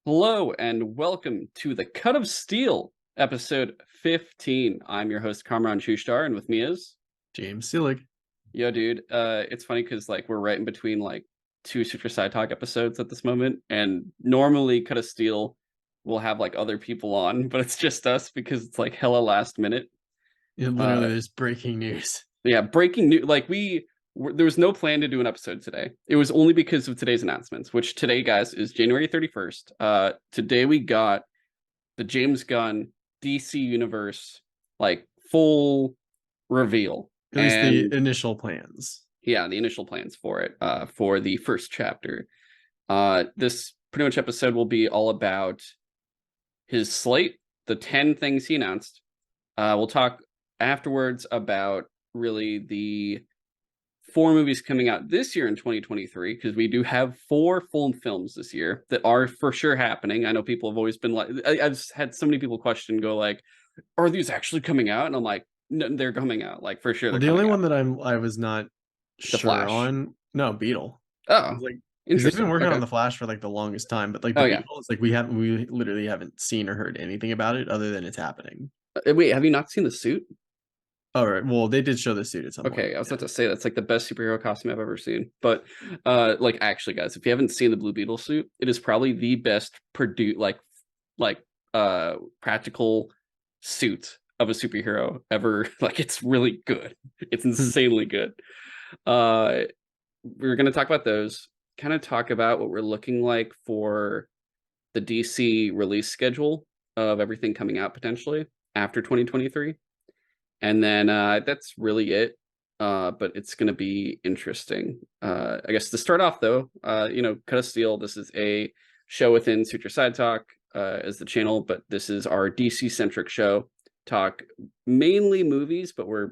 Hello and welcome to the Cut of Steel, episode 15. I'm your host, Kamran Shushtar, and with me is James Seelig. yo, dude. It's funny because we're right in between two Super Side Talk episodes at this moment, and normally Cut of Steel will have other people on, but it's just us because it's hella last minute. Literally, Uh, there's breaking news. yeah, breaking news. There was no plan to do an episode today. It was only because of today's announcements, which today, guys, is January 31st. Today we got the James Gunn DC universe full reveal. At least the And initial plans. yeah, the initial plans for it, for the first chapter. This pretty much episode will be all about his slate, the 10 things he announced. We'll talk afterwards about really the 4 movies coming out this year in 2023, because we do have 4 full films this year that are for sure happening. I know people have always been I've had so many people go are these actually coming out? And I'm like, no, they're coming out, for sure Well, they're the only coming one out. that I was not The sure Flash. on, no, Beetle. Oh, Like, because they've been interesting. working on Okay. the Flash for like the longest time, but like the Oh yeah. Beetle is like we literally haven't seen or heard anything about it other than it's happening. Wait, have you not seen the suit? All right, well, they did show the suit at some point. Okay, I was Yeah. about to say that's the best superhero costume I've ever seen. But actually, guys, if you haven't seen the Blue Beetle suit, it is probably the best produced practical suit of a superhero ever. It's really good. It's insanely good. Uh we're gonna talk about those, kind of talk about what we're looking like for the DC release schedule of everything coming out potentially after 2023. And then that's really it. But it's going to be interesting. I guess to start off, though, Cut of Steel, this is a show within Suture Side Talk as the channel, but this is our DC-centric show. Talk mainly movies, but we're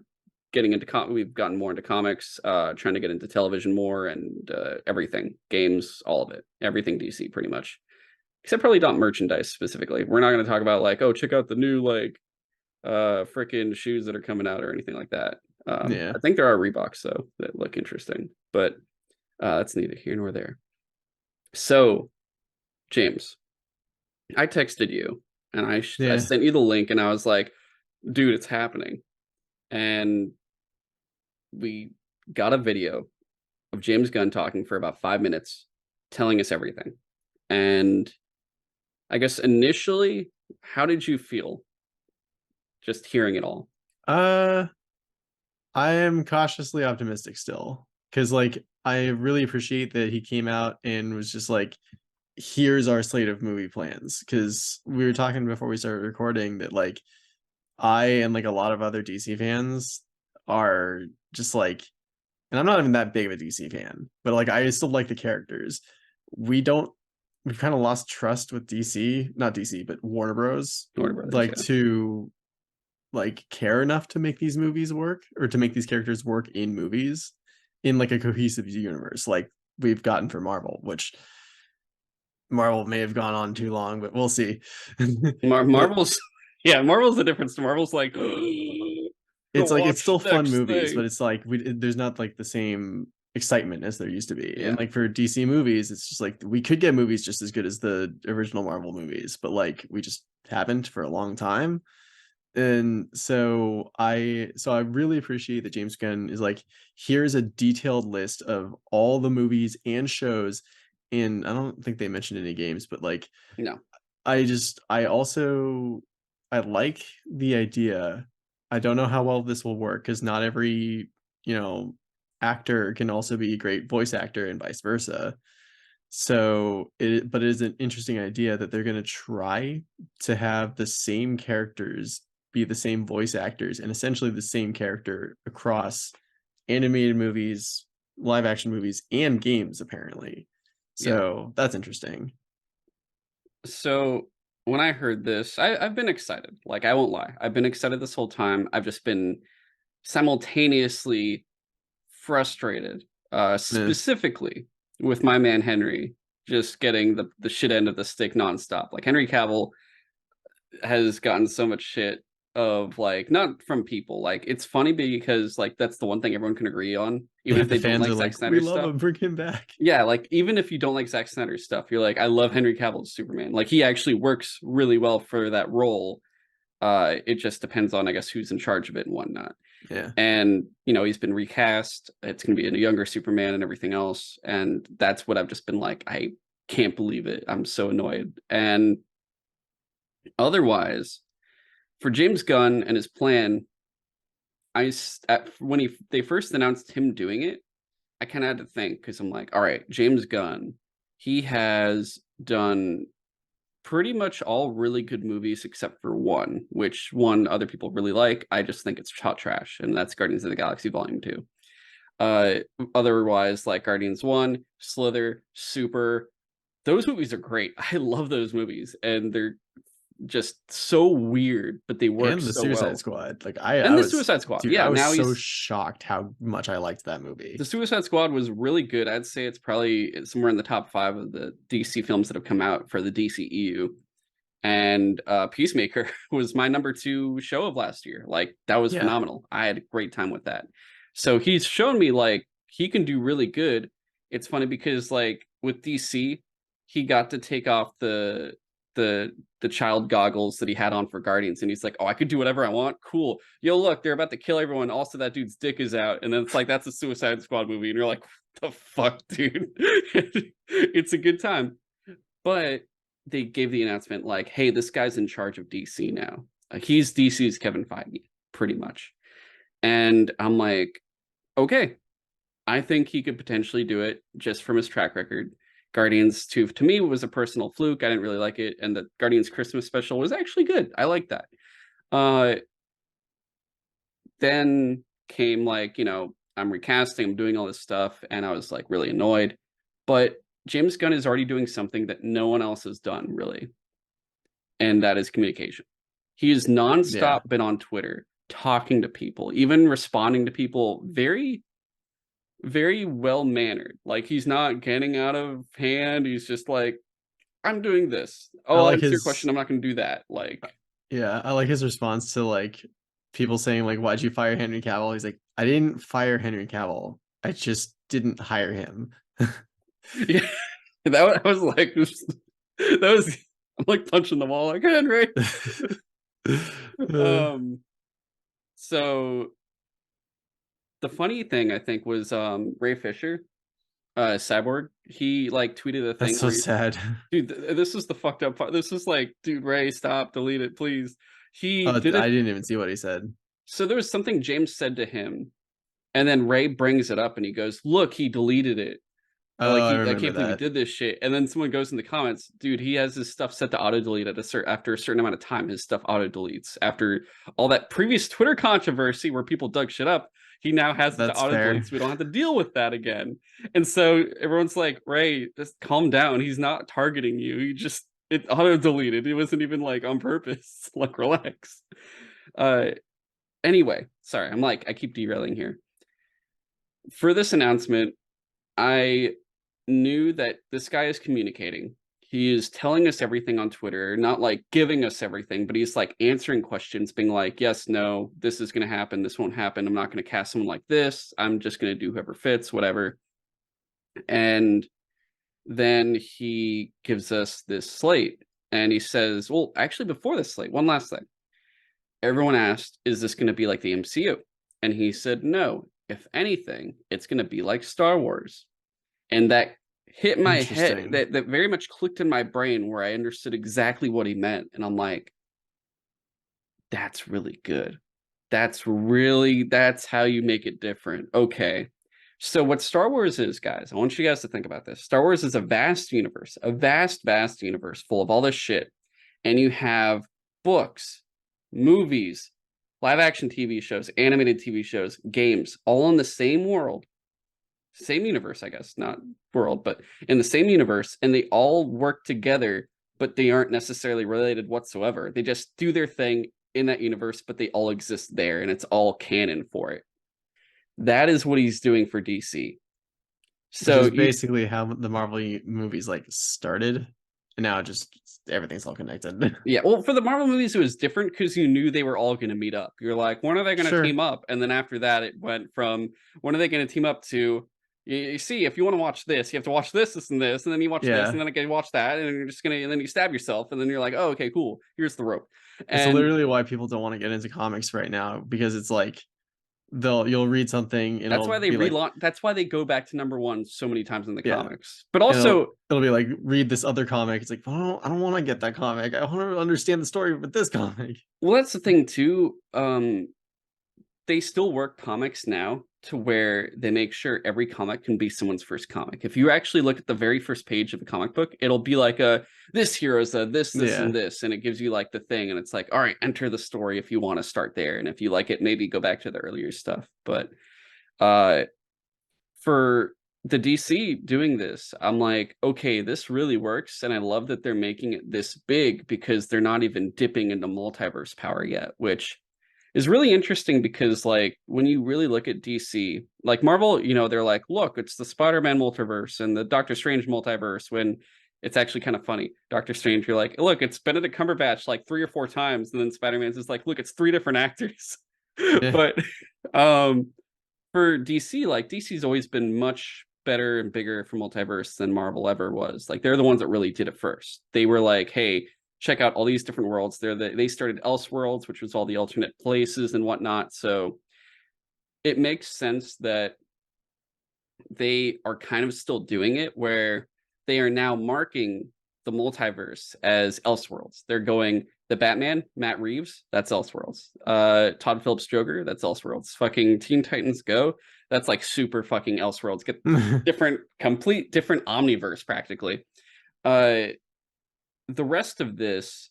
getting into we've gotten more into comics, trying to get into television more, and everything, games, all of it, everything DC pretty much, except probably not merchandise specifically. We're not going to talk about oh, check out the new freaking shoes that are coming out or anything like that. Yeah. I think there are Reeboks though that look interesting, but that's neither here nor there. So, James, I texted you and I Yeah. sent you the link and I was like, dude, it's happening. And we got a video of James Gunn talking for about 5 minutes, telling us everything. And I guess initially, how did you feel just hearing it all? Uh, I am cautiously optimistic still because like I really appreciate that he came out and was just like, here's our slate of movie plans, because we were talking before we started recording that like I and like a lot of other DC fans are just like, and I'm not even that big of a DC fan, but like I still like the characters. We don't we've kind of lost trust with DC, not DC, but Warner Bros. Warner Brothers, Like yeah. to like care enough to make these movies work or to make these characters work in movies in like a cohesive universe like we've gotten for Marvel, which Marvel may have gone on too long, but we'll see. But Marvel's yeah, Marvel's the difference. Marvel's like, go it's like it's watch still the fun next movies, but thing. it's like there's not like the same excitement as there used to be. And Yeah, like for DC movies, it's just like we could get movies just as good as the original Marvel movies, but like we just haven't for a long time. And so I really appreciate that James Gunn is like, here's a detailed list of all the movies and shows. And I don't think they mentioned any games, but like no, I like the idea. I don't know how well this will work because not every, you know, actor can also be a great voice actor and vice versa. But it is an interesting idea that they're going to try to have the same characters be the same voice actors and essentially the same character across animated movies, live action movies, and games, apparently. yeah. So that's interesting. So when I heard this, I've been excited. I won't lie, I've been excited this whole time. I've just been simultaneously frustrated, Eh, specifically with my man Henry just getting the shit end of the stick nonstop. Henry Cavill has gotten so much shit of like, not from people. Like it's funny because like that's the one thing everyone can agree on, even Yeah, if the they don't fans like are Zack like, we Snyder's love stuff. him, bring him back. Yeah, like even if you don't like Zack Snyder's stuff, you're like, I love Henry Cavill's Superman. Like he actually works really well for that role. It just depends on, I guess, who's in charge of it and whatnot. Yeah. And he's been recast. It's gonna be a younger Superman and everything else. And that's what I've just been like, I can't believe it. I'm so annoyed. And otherwise, for James Gunn and his plan, when they first announced him doing it, I kind of had to think because I'm like, all right, James Gunn, he has done pretty much all really good movies except for one, which one other people really like. I just think it's hot trash, and that's Guardians of the Galaxy Volume 2. Uh, Otherwise, like Guardians 1, Slither, Super, those movies are great. I love those movies, and they're just so weird, but they work And the so Suicide well. Squad. Like And I the was, Suicide Squad, dude, yeah. I was Now so he's shocked how much I liked that The movie. Suicide Squad was really good. I'd say it's probably somewhere in the top 5 of the DC films that have come out for the DCEU. And Peacemaker was my number 2 show of last year. Like that was Yeah. phenomenal. I had a great time with that. So he's shown me like he can do really good. It's funny because like with DC, he got to take off the the child goggles that he had on for Guardians, and he's like, "Oh, I could do whatever I want. Cool. Yo, look, they're about to kill everyone. Also, that dude's dick is out." And then it's like that's a Suicide Squad movie, and you're like, "What the fuck, dude?" It's a good time, but they gave the announcement like, "Hey, this guy's in charge of DC now. He's DC's Kevin Feige, pretty much." And I'm like, okay, I think he could potentially do it just from his track record. Guardians 2 to me was a personal fluke. I didn't really like it. And the Guardians Christmas special was actually good. I like that. Uh, then came like, I'm recasting, I'm doing all this stuff, and I was like really annoyed. But James Gunn is already doing something that no one else has done, really. And that is communication. He has Yeah. nonstop been on Twitter talking to people, even responding to people very very well mannered. Like he's not getting out of hand. He's just like, I'm doing this. I Oh, I'll like answer your his question. I'm not going to do that. Like, Yeah, I like his response to like people saying like, "Why'd you fire Henry Cavill?" He's like, "I didn't fire Henry Cavill. I just didn't hire him." yeah, I was like, that was, I'm like punching the wall like Henry. um, so the funny thing I think was Ray Fisher, Cyborg. He like tweeted a That's thing so where sad. dude, this is the fucked up part. This is like, dude, Ray, stop, delete it, please. He did I it. didn't even see what he said. So there was something James said to him, and then Ray brings it up and he goes, "Look, he deleted it. Oh, I I remember can't believe he that. did this shit." And then someone goes in the comments, dude, he has his stuff set to auto delete at after a certain amount of time. His stuff auto deletes after all that previous Twitter controversy where people dug shit up. He now has it to That's auto delete, fair. so we don't have to deal with that again. And so everyone's like, Ray, just calm down. He's not targeting you. He just it auto deleted. It wasn't even like on purpose. Like, relax. Uh, anyway, sorry, I keep derailing here. For this announcement, I knew that this guy is communicating. He is telling us everything on Twitter, not like giving us everything, but he's like answering questions, being like, yes, no, this is going to happen. This won't happen. I'm not going to cast someone like this. I'm just going to do whoever fits, whatever. And then he gives us this slate and he says, well, actually, before this slate, one last thing. Everyone asked, is this going to be like the MCU? And he said, no. If anything, it's going to be like Star Wars. And that hit my head, Interesting. that very much clicked in my brain where I understood exactly what he meant. And I'm like, that's really good. That's how you make it different. Okay. So what Star Wars is, guys, I want you guys to think about this. Star Wars is a vast universe, a vast, vast universe full of all this shit. And you have books, movies, live action TV shows, animated TV shows, games, all in the same world, same universe, I guess, not world, but in the same universe, and they all work together, but they aren't necessarily related whatsoever. They just do their thing in that universe, but they all exist there, and it's all canon for it. That is what he's doing for DC. Which So is you basically how the Marvel movies like started and now just everything's all connected. Yeah, well, for the Marvel movies, it was different because you knew they were all going to meet up. You're like, when are they going to Sure. team up? And then after that, it went from when are they going to team up to you see, if you want to watch this, you have to watch this, and this, and then you watch this, Yeah. and then again watch that, and you're just gonna, and then you stab yourself, and then you're like, oh, okay, cool. Here's the rope, It's and literally why people don't want to get into comics right now, because it's like you'll read something and that's it'll why they be like, relaunch. That's why they go back to number one so many times in the yeah, comics. But and also, it'll be like, read this other comic. It's like, I don't want to get that comic. I want to understand the story with this comic. well, that's the thing too. They still work comics now to where they make sure every comic can be someone's first comic. If you actually look at the very first page of a comic book, it'll be like this hero's a this, Yeah. and this, and it gives you like the thing, and it's like, all right, enter the story if you want to start there, and if you like it, maybe go back to the earlier stuff. But uh, for the DC doing this, I'm like, okay, this really works, and I love that they're making it this big because they're not even dipping into multiverse power yet, which is really interesting because like when you really look at DC, like Marvel, you know, they're like, look, it's the Spider-Man multiverse and the Doctor Strange multiverse, when it's actually kind of funny. Doctor Strange, you're like, look, it's Benedict Cumberbatch like 3 or 4 times, and then Spider-Man's is like, look, it's 3 different actors. Yeah. But um for DC, like DC's always been much better and bigger for multiverse than Marvel ever was. Like they're the ones that really did it first. They were like, hey, check out all these different worlds. They started Elseworlds, which was all the alternate places and whatnot. So it makes sense that they are kind of still doing it, where they are now marking the multiverse as Elseworlds. They're going the Batman, Matt Reeves, that's Elseworlds. Todd Phillips Joker, that's Elseworlds. Fucking Teen Titans Go, that's like super fucking Elseworlds. Get different, complete different omniverse practically. Uh, the rest of this,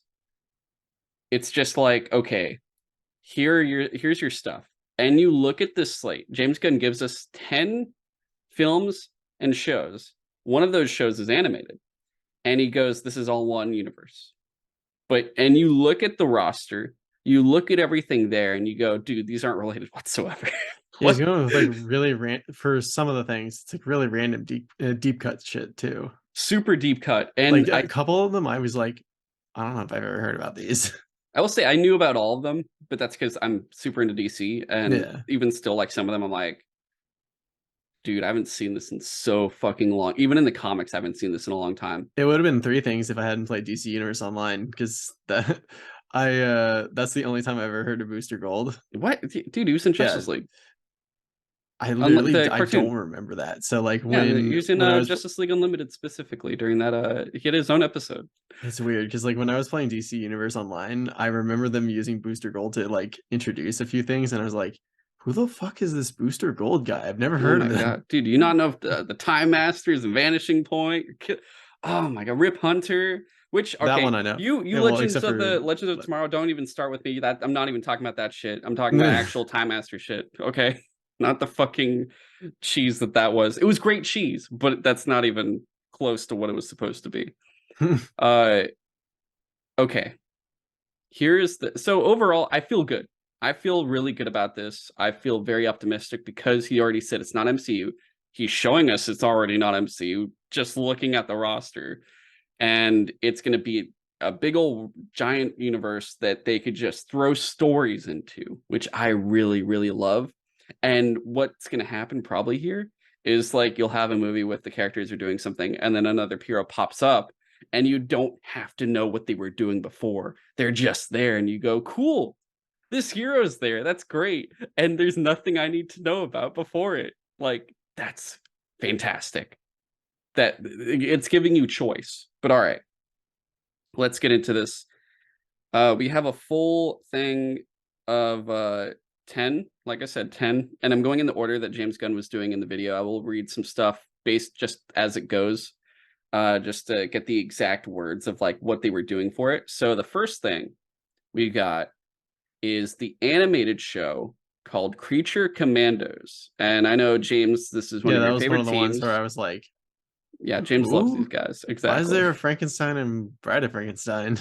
it's just like, okay, here's your stuff. And you look at this slate. James Gunn gives us 10 films and shows. One of those shows is animated. And he goes, this is all one universe. And you look at the roster, you look at everything there, and you go, dude, these aren't related whatsoever. Yeah, he's going with like really for some of the things. It's like really random deep cut shit too. Super deep cut. And Like a couple of them, I was like, I don't know if I've ever heard about these. I will say I knew about all of them, but that's because I'm super into DC. And Yeah. even still, like some of them, I'm like, dude, I haven't seen this in so fucking long. Even in the comics, I haven't seen this in a long time. It would have been 3 things if I hadn't played DC Universe Online, because that's the only time I ever heard of Booster Gold. What, dude? He was in Yeah, Justice League. I literally The I don't cartoon. remember that. So like Yeah, he was in when I was Justice League Unlimited specifically during that. He had his own episode. it's weird because like when I was playing DC Universe Online, I remember them using Booster Gold to like introduce a few things, and I was like, who the fuck is this Booster Gold guy? I've never Oh heard my of them. god, dude! Do you not know if the Time Masters, Vanishing Point? Oh my god, Rip Hunter. Which That okay, one I know. you Yeah, well, except for Legends of Tomorrow. Don't even start with me. That I'm not even talking about that shit. I'm talking about actual Time Master shit. Okay, not the fucking cheese that was. It was great cheese, but that's not even close to what it was supposed to be. Uh, okay. Here's the so overall, I feel good. I feel really good about this. I feel very optimistic because he already said it's not MCU. He's showing us it's already not MCU, just looking at the roster. And it's going to be a big old giant universe that they could just throw stories into, which I really, really love. And what's going to happen probably here is like you'll have a movie with the characters are doing something, and then another hero pops up, and you don't have to know what they were doing before. They're just there, and you go, cool, this hero's there. That's great. And there's nothing I need to know about before it. Like, that's fantastic. That it's giving you choice. But all right, let's get into this. We have a full thing of 10, like I said, 10, and I'm going in the order that James Gunn was doing in the video. I will read some stuff based just as it goes, just to get the exact words of like what they were doing for it. So the first thing we got is the animated show called Creature Commandos. And I know, James, this is one yeah, of that your was one favorite of the ones where teams. I was like, Yeah, James loves these who? guys. Why is Exactly. there a Frankenstein and Bride of Frankenstein?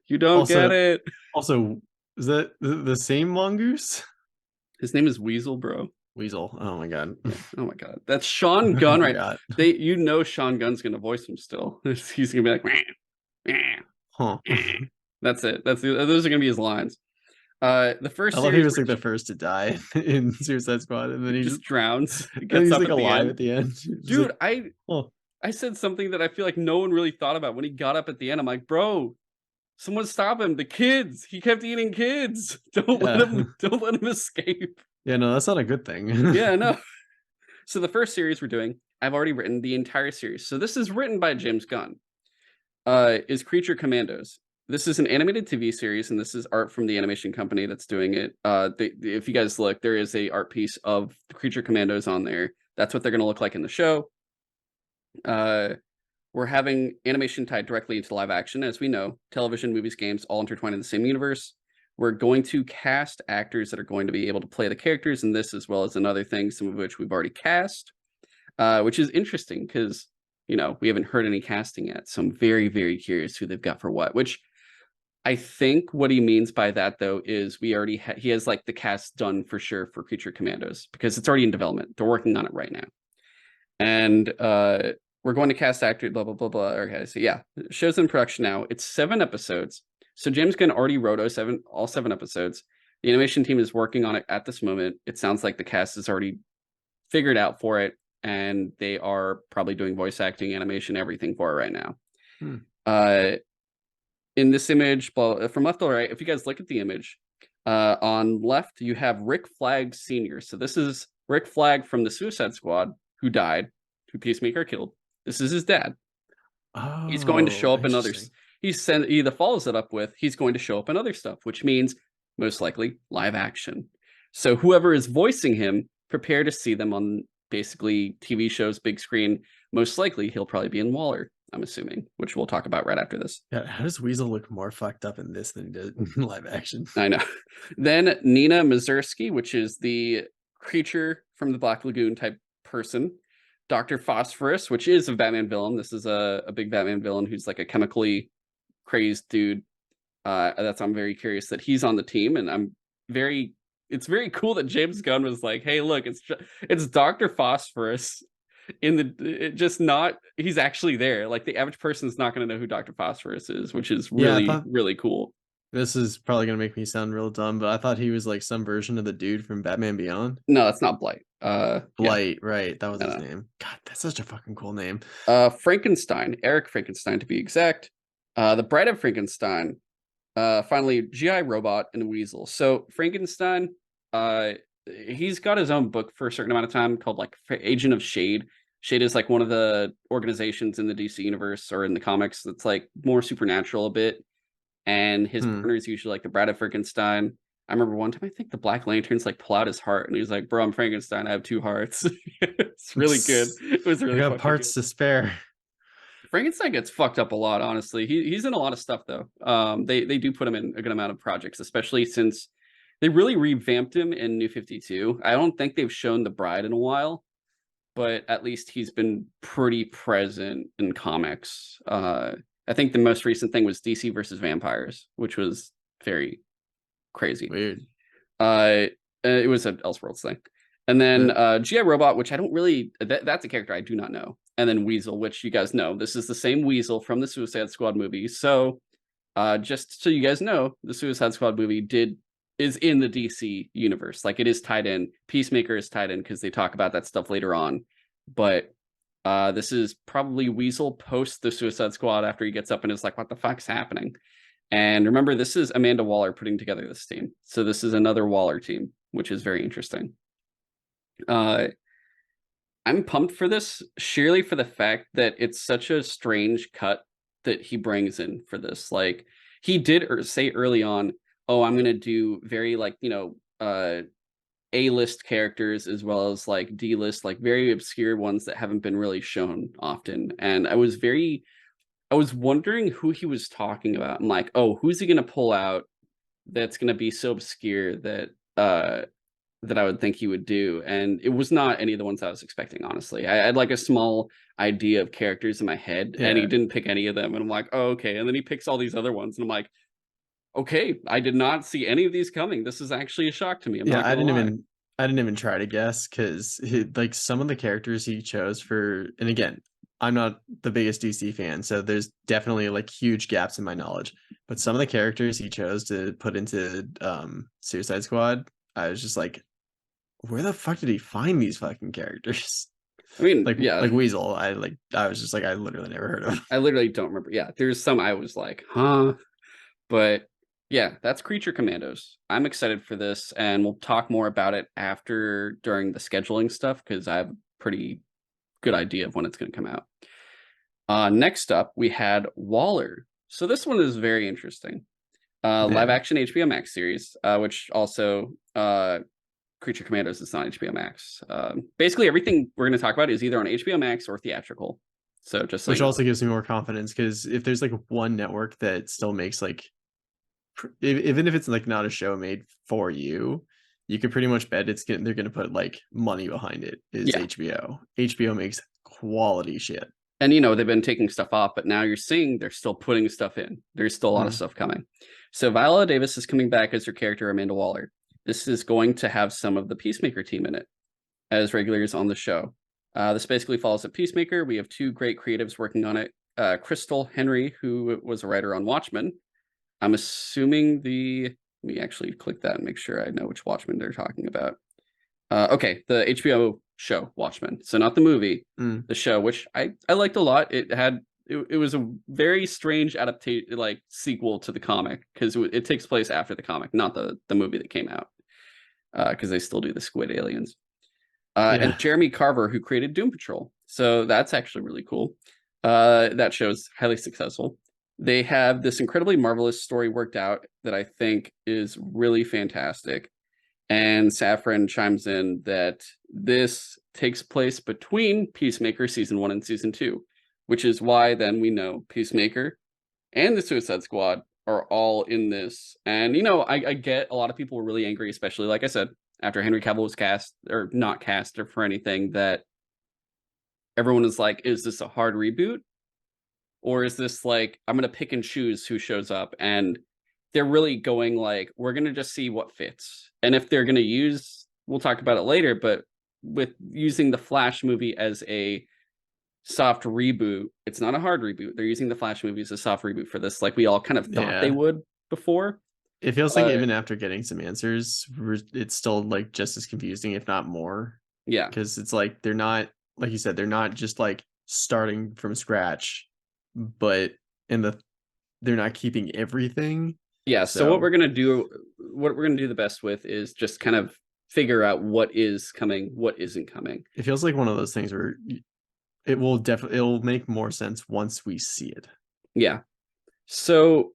You don't get Also, it. also, is that the same mongoose? His name is Weasel, bro. Weasel. Oh my god. Yeah. Oh my god, that's Sean I Gunn, right? forgot. Sean Gunn's gonna voice him still. He's gonna be like, meh, meh, Huh. meh. That's it. Those are gonna be his lines. The I first love he series was like the first to die in Suicide Squad, and then he he just drowns, and then gets he's up like at the alive end. at the end. Just Dude, like, I oh I said something that I feel like no one really thought about when he got up at the end. I'm like, bro, someone stop him. The kids. He kept eating kids. yeah. Don't let him escape. Yeah, no, that's not a good thing. Yeah, no. So the first series we're doing, I've already written the entire series. So this is written by James Gunn. Is Creature Commandos. This is an animated TV series, and this is art from the animation company that's doing it. If you guys look, there is a art piece of the Creature Commandos on there. That's what they're going to look like in the show. We're having animation tied directly into live action, as we know. Television, movies, games, all intertwined in the same universe. We're going to cast actors that are going to be able to play the characters in this, as well as in other things, some of which we've already cast, which is interesting because, you know, we haven't heard any casting yet. So I'm very, very curious who they've got for what, which I think what he means by that, though, is we already he has like the cast done for sure for Creature Commandos because it's already in development. They're working on it right now. And we're going to cast actor, blah, blah, blah, blah. Okay, so yeah, show's in production now. It's 7 episodes. So James Gunn already wrote all 7 episodes. The animation team is working on it at this moment. It sounds like the cast is already figured out for it, and they are probably doing voice acting, animation, everything for it right now. In this image, from left to right, if you guys look at the image, on left, you have Rick Flag Sr. So this is Rick Flag from the Suicide Squad, who died, who Peacemaker killed. This is his dad. He's going to show Oh, up in interesting. he follows it up with, he's going to show up in other stuff, which means most likely live action. So whoever is voicing him, prepare to see them on basically TV shows, big screen. Most likely he'll probably be in Waller, I'm assuming, which we'll talk about right after this. Yeah, how does Weasel look more fucked up in this than he did in live action? I know. Then Nina Mazursky, which is the creature from the Black Lagoon type person. Dr. Phosphorus, which is a Batman villain. This is a big Batman villain who's like a chemically crazed dude. I'm very curious that he's on the team, and it's very cool that James Gunn was like, hey, look, it's Dr. Phosphorus he's actually there. Like the average person's not going to know who Dr. Phosphorus is, which is really, really cool. This is probably gonna make me sound real dumb, but I thought he was like some version of the dude from Batman Beyond. No, that's not Blight. Blight, right? That was his No. name. God, that's such a fucking cool name. Frankenstein, Eric Frankenstein to be exact. The Bride of Frankenstein. Finally, GI Robot and Weasel. So Frankenstein, he's got his own book for a certain amount of time called like Agent of Shade. Shade is like one of the organizations in the DC universe or in the comics that's like more supernatural a bit. And his partner is usually like the Bride of Frankenstein. I remember one time, I think the Black Lanterns like pull out his heart, and he's like, "Bro, I'm Frankenstein. I have 2 hearts." It's really good. It was really. I got parts to spare. Frankenstein gets fucked up a lot, honestly. He's in a lot of stuff though. They do put him in a good amount of projects, especially since they really revamped him in New 52. I don't think they've shown the Bride in a while, but at least he's been pretty present in comics. I think the most recent thing was DC versus Vampires, which was very crazy. Weird. It was an Elseworlds thing. And then GI Robot, which I don't really that's a character I do not know. And then Weasel, which you guys know. This is the same Weasel from the Suicide Squad movie. So just so you guys know, the Suicide Squad movie is in the DC universe. Like it is tied in. Peacemaker is tied in because they talk about that stuff later on. But this is probably Weasel post the Suicide Squad after he gets up and is like, what the fuck's happening? And remember, this is Amanda Waller putting together this team. So this is another Waller team, which is very interesting. I'm pumped for this, sheerly for the fact that it's such a strange cut that he brings in for this. Like he did say early on, oh, I'm going to do very like, A-list characters as well as like D-list, like very obscure ones that haven't been really shown often. And I was wondering who he was talking about. I'm like, oh, who's he going to pull out that's going to be so obscure that that I would think he would do? And it was not any of the ones I was expecting, honestly. I had like a small idea of characters in my head, and he didn't pick any of them. And I'm like, oh, okay. And then he picks all these other ones, and I'm like, okay, I did not see any of these coming. This is actually a shock to me. I'm not I gonna lie. I didn't even try to guess because like some of the characters he chose for, and again, I'm not the biggest DC fan, so there's definitely like huge gaps in my knowledge. But some of the characters he chose to put into Suicide Squad, I was just like, where the fuck did he find these fucking characters? I mean, like yeah, like Weasel, I was just like, I literally never heard of him. I literally don't remember. Yeah, there's some I was like, huh? But yeah, that's Creature Commandos. I'm excited for this, and we'll talk more about it after during the scheduling stuff because I have a pretty good idea of when it's going to come out. Next up, we had Waller. So this one is very interesting. Live Yeah. action HBO Max series, which also Creature Commandos is on HBO Max. Basically, everything we're going to talk about is either on HBO Max or theatrical. So just so Which you know. also gives me more confidence because if there's like one network that still makes like, even if it's like not a show made for you, you could pretty much bet they're gonna put like money behind it. Is Yeah. HBO. HBO makes quality shit. And they've been taking stuff off, but now you're seeing they're still putting stuff in. There's still a lot of stuff coming. So Viola Davis is coming back as her character Amanda Waller. This is going to have some of the Peacemaker team in it as regulars on the show. This basically follows a Peacemaker. We have two great creatives working on it. Crystal Henry, who was a writer on Watchmen. I'm assuming let me actually click that and make sure I know which Watchmen they're talking about. Okay, the HBO show Watchmen. So not the movie, the show, which I liked a lot. It was a very strange adaptation, like sequel to the comic, because it takes place after the comic, not the movie that came out, because they still do the squid aliens. And Jeremy Carver, who created Doom Patrol. So that's actually really cool. That show's highly successful. They have this incredibly marvelous story worked out that I think is really fantastic. And Safran chimes in that this takes place between Peacemaker season 1 and season 2, which is why then we know Peacemaker and the Suicide Squad are all in this. And, I get a lot of people were really angry, especially, like I said, after Henry Cavill was cast, or not cast or for anything, that everyone is like, is this a hard reboot? Or is this like, I'm going to pick and choose who shows up? And they're really going like, we're going to just see what fits. And if they're going to use, we'll talk about it later, but with using the Flash movie as a soft reboot, it's not a hard reboot. They're using the Flash movie as a soft reboot for this, like we all kind of thought they would before. It feels like even after getting some answers, it's still like just as confusing, if not more. Yeah. Because it's like they're not, like you said, they're not just like starting from scratch, but they're not keeping everything. Yeah. So what we're gonna do the best with is just kind of figure out what is coming, what isn't coming. It feels like one of those things where it'll make more sense once we see it. Yeah. So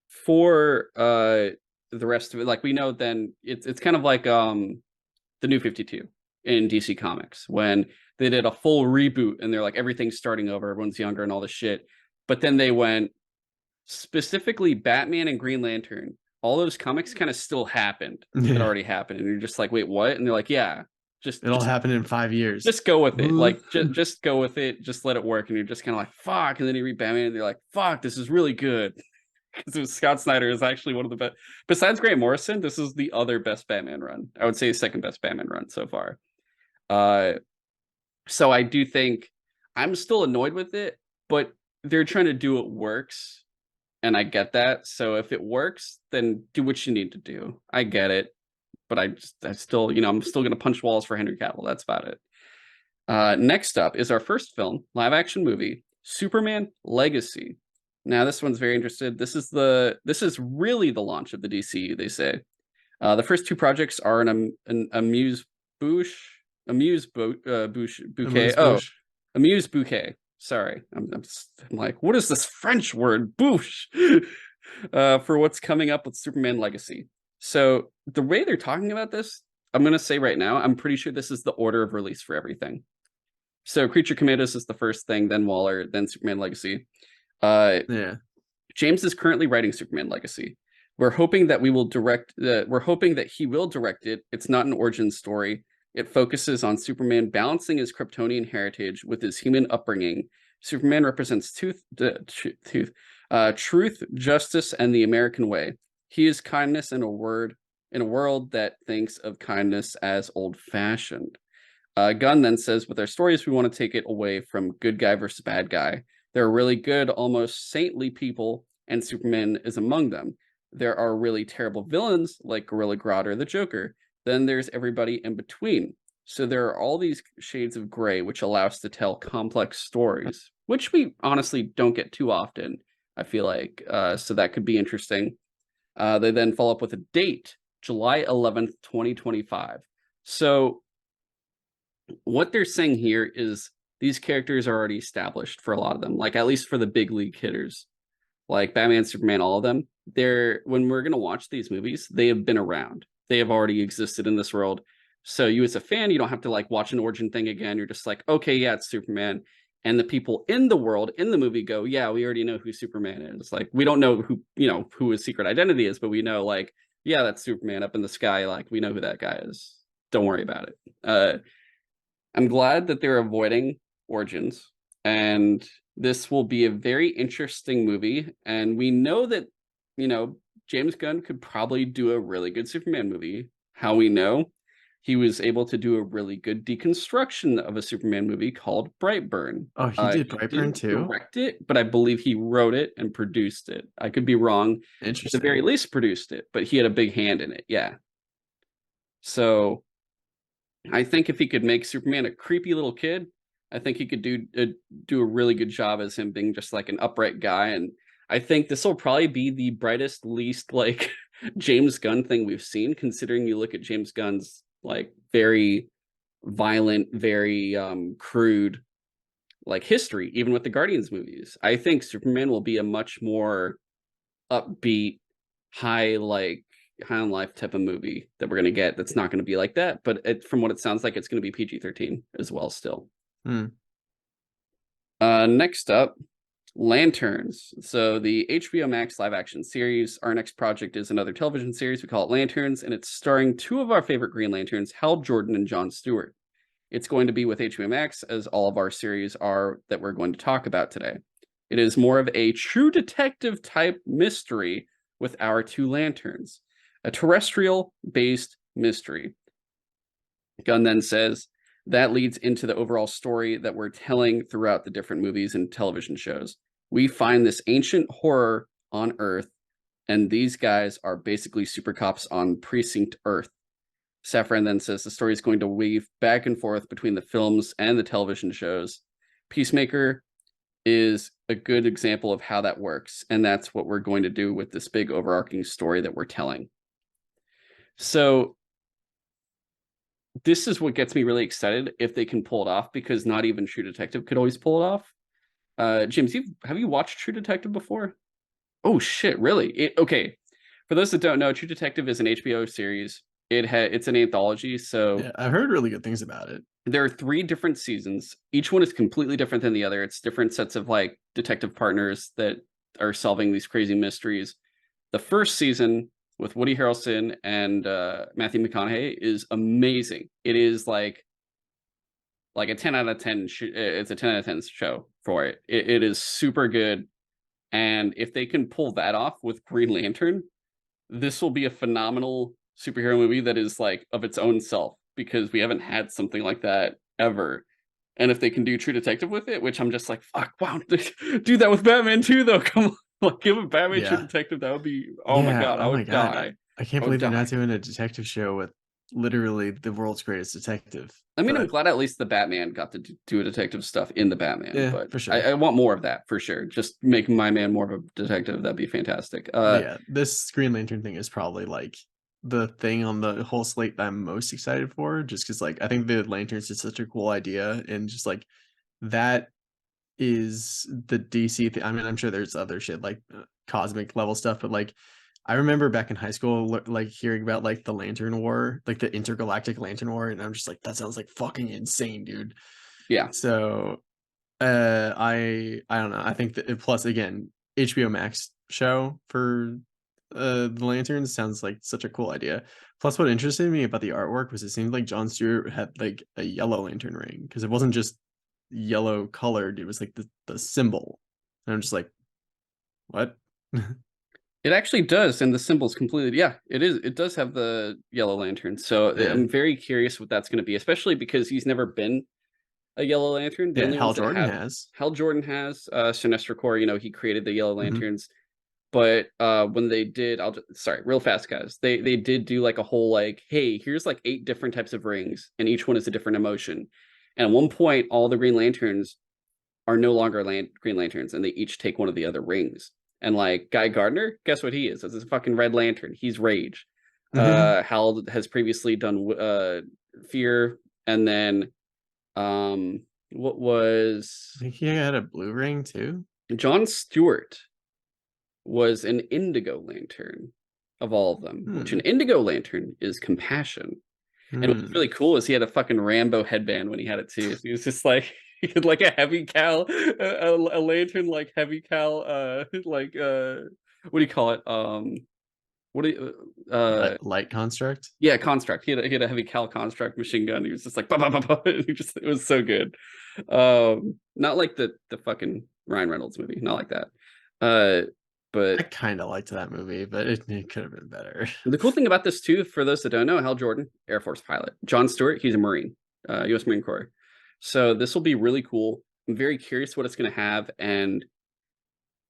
for the rest of it, like we know, then it's kind of like the New 52 in DC Comics when they did a full reboot and they're like everything's starting over, everyone's younger and all this shit. But then they went specifically Batman and Green Lantern. All those comics kind of still happened. It already happened, and you're just like, wait, what? And they're like, yeah, it'll happen in 5 years. Just go with it. Like just go with it. Just let it work. And you're just kind of like, fuck. And then you read Batman and they're like, fuck, this is really good. Because Scott Snyder is actually one of the best. Besides Grant Morrison, this is the other best Batman run. I would say second best Batman run so far. So I do think I'm still annoyed with it, but they're trying to do what works. And I get that. So if it works, then do what you need to do. I get it. But I still, I'm still going to punch walls for Henry Cavill. That's about it. Next up is our first film, live action movie, Superman Legacy. Now, this one's very interested. This is really the launch of the DCU, they say. The first two projects are an amuse bouquet. Amuse bouquet. Sorry, I'm like, what is this French word? Bouche. For what's coming up with Superman Legacy. So the way they're talking about this, I'm going to say right now, I'm pretty sure this is the order of release for everything. So Creature Commandos is the first thing, then Waller, then Superman Legacy. James is currently writing Superman Legacy. We're hoping that he will direct it. It's not an origin story. It focuses on Superman balancing his Kryptonian heritage with his human upbringing. Superman represents truth, justice, and the American way. He is kindness in a word, in a world that thinks of kindness as old-fashioned. Gunn then says, with our stories, we want to take it away from good guy versus bad guy. There are really good, almost saintly people, and Superman is among them. There are really terrible villains like Gorilla Grodd or the Joker. Then there's everybody in between. So there are all these shades of gray, which allow us to tell complex stories, which we honestly don't get too often, I feel like. So that could be interesting. They then follow up with a date, July 11th, 2025. So what they're saying here is these characters are already established for a lot of them, like at least for the big league hitters, like Batman, Superman, all of them. They're when we're gonna watch these movies, they have been around. They have already existed in this world. So you as a fan, you don't have to like watch an origin thing again. You're just like, okay, yeah, it's Superman. And the people in the world in the movie go, yeah, we already know who Superman is. Like, we don't know who, who his secret identity is, but we know, like, yeah, that's Superman up in the sky. Like, we know who that guy is. Don't worry about it. I'm glad that they're avoiding origins, and this will be a very interesting movie. And we know that, James Gunn could probably do a really good Superman movie. How we know? He was able to do a really good deconstruction of a Superman movie called Brightburn. Oh, he did He Brightburn didn't too? direct it, but I believe he wrote it and produced it. I could be wrong. At the very Interesting. least, produced it, but he had a big hand in it. Yeah. So I think if he could make Superman a creepy little kid, I think he could do a really good job as him being just like an upright guy. And I think this will probably be the brightest, least like James Gunn thing we've seen, considering you look at James Gunn's like very violent, very crude like history, even with the Guardians movies. I think Superman will be a much more upbeat, high like high on life type of movie that we're gonna get. That's not gonna be like that, but from what it sounds like, it's gonna be PG-13 as well. Still, Hmm. next up, Lanterns. So the HBO Max live action series. Our next project is another television series. We call it Lanterns, and it's starring two of our favorite Green Lanterns, Hal Jordan and Jon Stewart. It's going to be with HBO Max, as all of our series are that we're going to talk about today. It is more of a true detective type mystery with our two lanterns, a terrestrial based mystery. Gunn then says that leads into the overall story that we're telling throughout the different movies and television shows. We find this ancient horror on Earth, and these guys are basically super cops on Precinct Earth. Safran then says the story is going to weave back and forth between the films and the television shows. Peacemaker is a good example of how that works, and that's what we're going to do with this big overarching story that we're telling. So this is what gets me really excited if they can pull it off, because not even True Detective could always pull it off. James, have you watched True Detective before? Oh shit, really? Okay. For those that don't know, True Detective is an HBO series. It's an anthology, so Yeah, I've heard really good things about it. there are 3 different seasons. Each one is completely different than the other. It's different sets of like detective partners that are solving these crazy mysteries. The first season with Woody Harrelson and Matthew McConaughey is amazing. It is like a 10 out of 10. It's a 10 out of 10 show for it. It is super good. And if they can pull that off with Green Lantern, this will be a phenomenal superhero movie that is like of its own self, because we haven't had something like that ever. And if they can do True Detective with it, which I'm just like, fuck, wow, do that with Batman too, though. Come on, like give a Batman True Yeah. Detective. That would be, oh my Yeah. god, I Oh my would God. die. I can't I would believe they're not die. doing a detective show with literally the world's greatest detective. I mean, I'm But glad at least the Batman got to do a detective stuff in the Batman, yeah, but for I sure. want more of that for sure. Just make my man more of a detective. That'd be fantastic. But yeah, this Green Lantern thing is probably like the thing on the whole slate that I'm most excited for, just because like I think the lanterns is such a cool idea, and just like that is the DC thing. I mean, I'm sure there's other shit like cosmic level stuff, but like I remember back in high school, like hearing about like the Lantern War, like the intergalactic Lantern War, and I'm just like, that sounds like fucking insane, dude. Yeah, So I don't know. I think that plus again, HBO Max show for the lanterns sounds like such a cool idea. Plus, what interested me about the artwork was it seemed like Jon Stewart had like a yellow lantern ring, because it wasn't just yellow colored, it was like the symbol. And I'm just like, what? It actually does, and the symbol's completely, yeah, it is. It does have the yellow lantern. So Yeah. I'm very curious what that's going to be, especially because he's never been a yellow lantern. The Yeah, only Hal ones that Jordan have, has. Hal Jordan has, Sinestro Corps, he created the yellow Mhm. lanterns. But when they did, sorry, real fast, guys. They did do like a whole like, hey, here's like 8 different types of rings, and each one is a different emotion. And at one point, all the Green Lanterns are no longer Green Lanterns, and they each take one of the other rings. And like Guy Gardner, guess what he is? It's a fucking Red Lantern. He's Rage. Mhm. Hal has previously done Fear, and then what I was think he had a blue ring too. John Stewart was an Indigo Lantern of all of them, which an Hmm. Indigo Lantern is compassion. And what's really Hmm. cool is he had a fucking Rambo headband when he had it too. So he was just like he had like a heavy cal, a lantern like heavy cal, like what do you call it? What do you Light construct. yeah, construct. He had a heavy cal construct machine gun. He was just like bah, bah, bah, bah. He just it was so good. Not like the fucking Ryan Reynolds movie, not like that. I But kind of liked that movie, but it could have been better. the cool thing about this too, for those that don't know, Hal Jordan, Air Force pilot. John Stewart, he's a Marine, U.S. Marine Corps. So this will be really cool. I'm very curious what it's going to have, and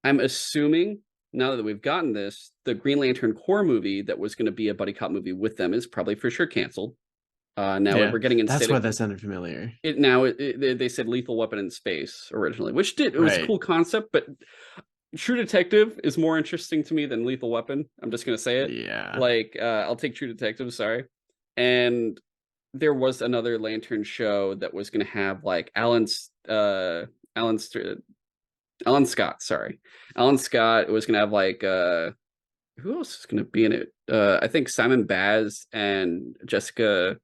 I'm assuming now that we've gotten this, the Green Lantern Corps movie that was going to be a buddy cop movie with them is probably for sure canceled. Now Yeah, we're getting that's instead why that sounded familiar. they said Lethal Weapon in space originally, which it was a Right. cool concept, but True Detective is more interesting to me than Lethal Weapon. I'm just gonna say it. Yeah. Like, I'll take True Detective. Sorry. And there was another Lantern show that was gonna have like Alan Alan Scott. Sorry, Alan Scott was gonna have like who else is gonna be in it? I think Simon Baz and Jessica.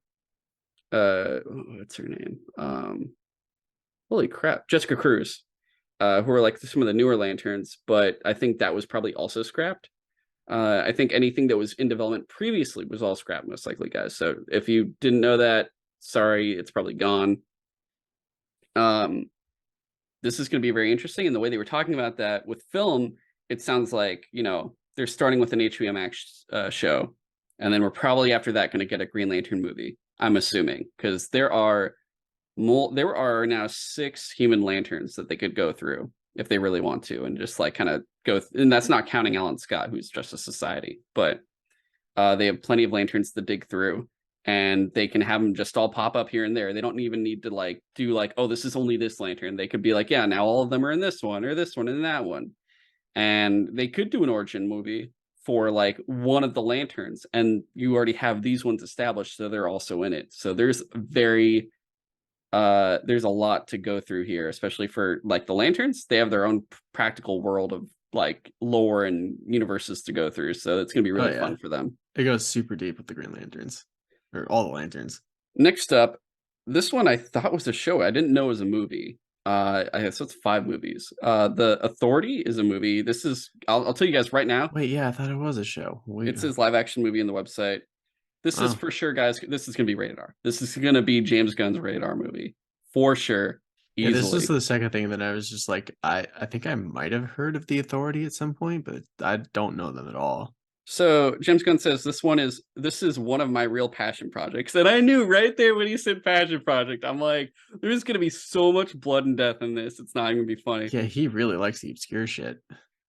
What's her name? Holy crap, Jessica Cruz. Who are like some of the newer lanterns, but I think that was probably also scrapped. I think anything that was in development previously was all scrapped, most likely, guys. So if you didn't know that, sorry, it's probably gone. Um, this is going to be very interesting, and the way they were talking about that with film, it sounds like they're starting with an HBO Max show, and then we're probably after that going to get a Green Lantern movie. I'm assuming because there are now 6 human lanterns that they could go through if they really want to, and just like kind of and that's not counting Alan Scott, who's Justice Society, but they have plenty of lanterns to dig through, and they can have them just all pop up here and there. They don't even need to like do like, oh, this is only this lantern. They could be like, yeah, now all of them are in this one or this one and that one, and they could do an origin movie for like one of the lanterns, and you already have these ones established, so they're also in it. So there's a lot to go through here, especially for like the lanterns. They have their own practical world of like lore and universes to go through, so it's going to be Oh really yeah, fun for them. it goes super deep with the Green Lanterns, or all the lanterns. Next up, this one I thought was a show. I didn't know it was a movie. I guess it's 5 movies. The Authority is a movie. This is I'll tell you guys right now. Wait, yeah, I thought it was a show. Wait, It's his live action movie on the website. This is oh, for sure, guys. This is gonna be rated R. This is gonna be James Gunn's rated R movie for sure, yeah. This is easily. the second thing that I was just like, I think I might have heard of the Authority at some point, but I don't know them at all. So James Gunn says this is one of my real passion projects, and I knew right there when he said passion project, I'm like, there's gonna be so much blood and death in this. It's not even gonna be funny. Yeah, he really likes the obscure shit.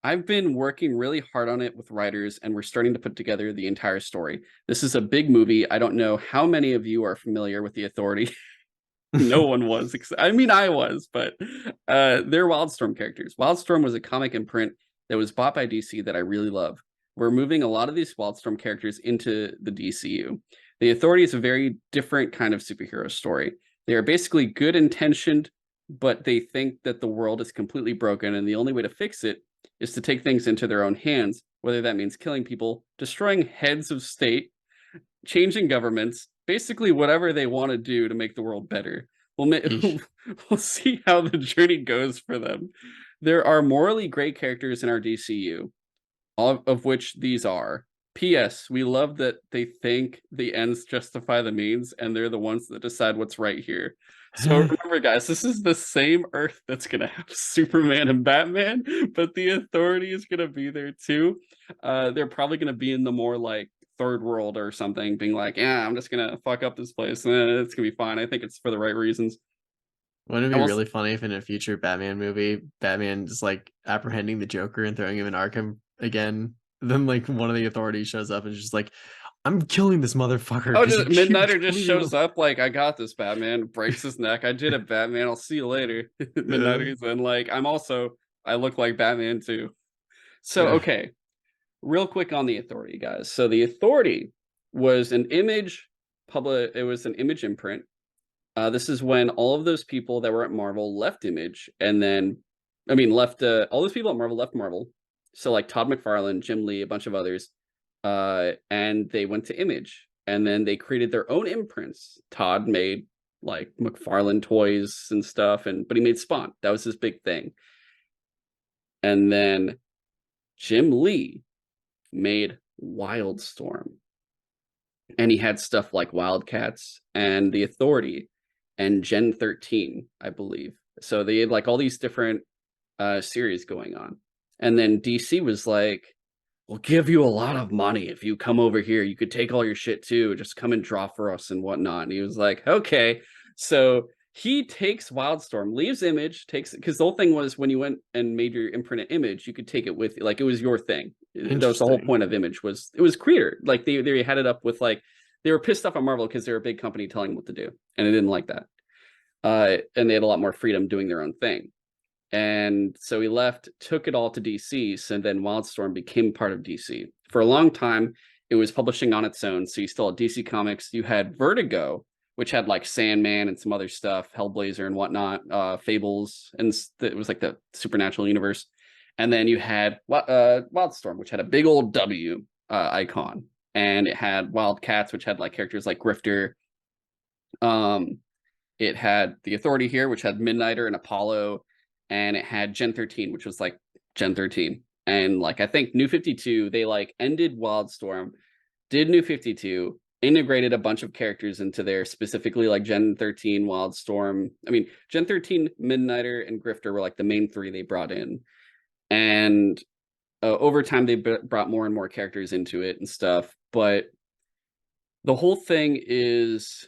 I've been working really hard on it with writers, and we're starting to put together the entire story. This is a big movie. I don't know how many of you are familiar with the Authority. No one was. I mean, I was, but they're Wildstorm characters. Wildstorm was a comic imprint that was bought by DC that I really love. We're moving a lot of these Wildstorm characters into the DCU. The Authority is a very different kind of superhero story. They are basically good intentioned, but they think that the world is completely broken, and the only way to fix it is to take things into their own hands, whether that means killing people, destroying heads of state, changing governments, basically whatever they want to do to make the world better. Eesh. We'll see how the journey goes for them. There are morally great characters in our DCU, all of which these are. P.S. We love that they think the ends justify the means, and they're the ones that decide what's right here. So remember, guys, this is the same Earth that's gonna have Superman and Batman, but the Authority is gonna be there too. They're probably gonna be in the more like third world or something, being like, "Yeah, I'm just gonna fuck up this place, and it's gonna be fine." I think it's for the right reasons. Wouldn't it I be will. really funny if in a future Batman movie, Batman is like apprehending the Joker and throwing him in Arkham again? Then like one of the authorities shows up and is just like, I'm killing this motherfucker Oh, because just you keep Midnighter just leaving shows up like, I got this, Batman, breaks his neck. I did it, Batman. I'll see you later. him. Midnighter's and like, I look like Batman too. So, Yeah. okay, real quick on the Authority, guys. So the Authority was an image it was an image imprint. This is when all of those people that were at Marvel left Image, and then, I mean, left all those people at Marvel left Marvel. So like Todd McFarlane, Jim Lee, a bunch of others, and they went to Image, and then they created their own imprints. Todd made like McFarlane toys and stuff, but he made Spawn. That was his big thing. And then Jim Lee made Wildstorm, and he had stuff like Wildcats and the Authority and Gen 13, I believe. So they had like all these different series going on. And then DC was like, we'll give you a lot of money if you come over here. You could take all your shit too. Just come and draw for us and whatnot. And he was like, okay. So he takes Wildstorm, leaves Image, takes, because the whole thing was when you went and made your imprint Image, you could take it with you. Like it was your thing. That was the whole Interesting. point of Image, was it was Creator. Like they had it up with like, they were pissed off at Marvel because they're a big company telling them what to do. And they didn't like that. And they had a lot more freedom doing their own thing. And so he left, took it all to DC. So then Wildstorm became part of DC. For a long time, it was publishing on its own. So you still had DC Comics. You had Vertigo, which had like Sandman and some other stuff, Hellblazer and whatnot, Fables, and it was like the supernatural universe. And then you had Wildstorm, which had a big old W icon. And it had Wildcats, which had like characters like Grifter. It had the Authority here, which had Midnighter and Apollo, and it had Gen 13, which was like Gen 13. And like I think New 52, they like ended Wildstorm, did New 52, integrated a bunch of characters into there, specifically like Gen 13, Wildstorm. I mean, Gen 13, Midnighter, and Grifter were like the main three they brought in. And over time, they brought more and more characters into it and stuff. But the whole thing is,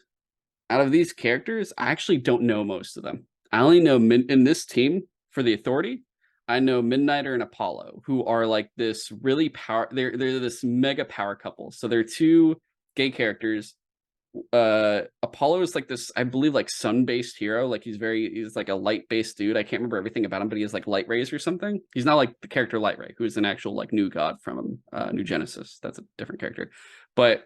out of these characters, I actually don't know most of them. I only know in this team for the Authority, I know Midnighter and Apollo, who are like this really they're this mega power couple. So they're two gay characters. Apollo is like this, I believe, like sun-based hero. Like he's like a light-based dude. I can't remember everything about him, but he has like light rays or something. He's not like the character Light Ray, who is an actual like new god from New Genesis. That's a different character. But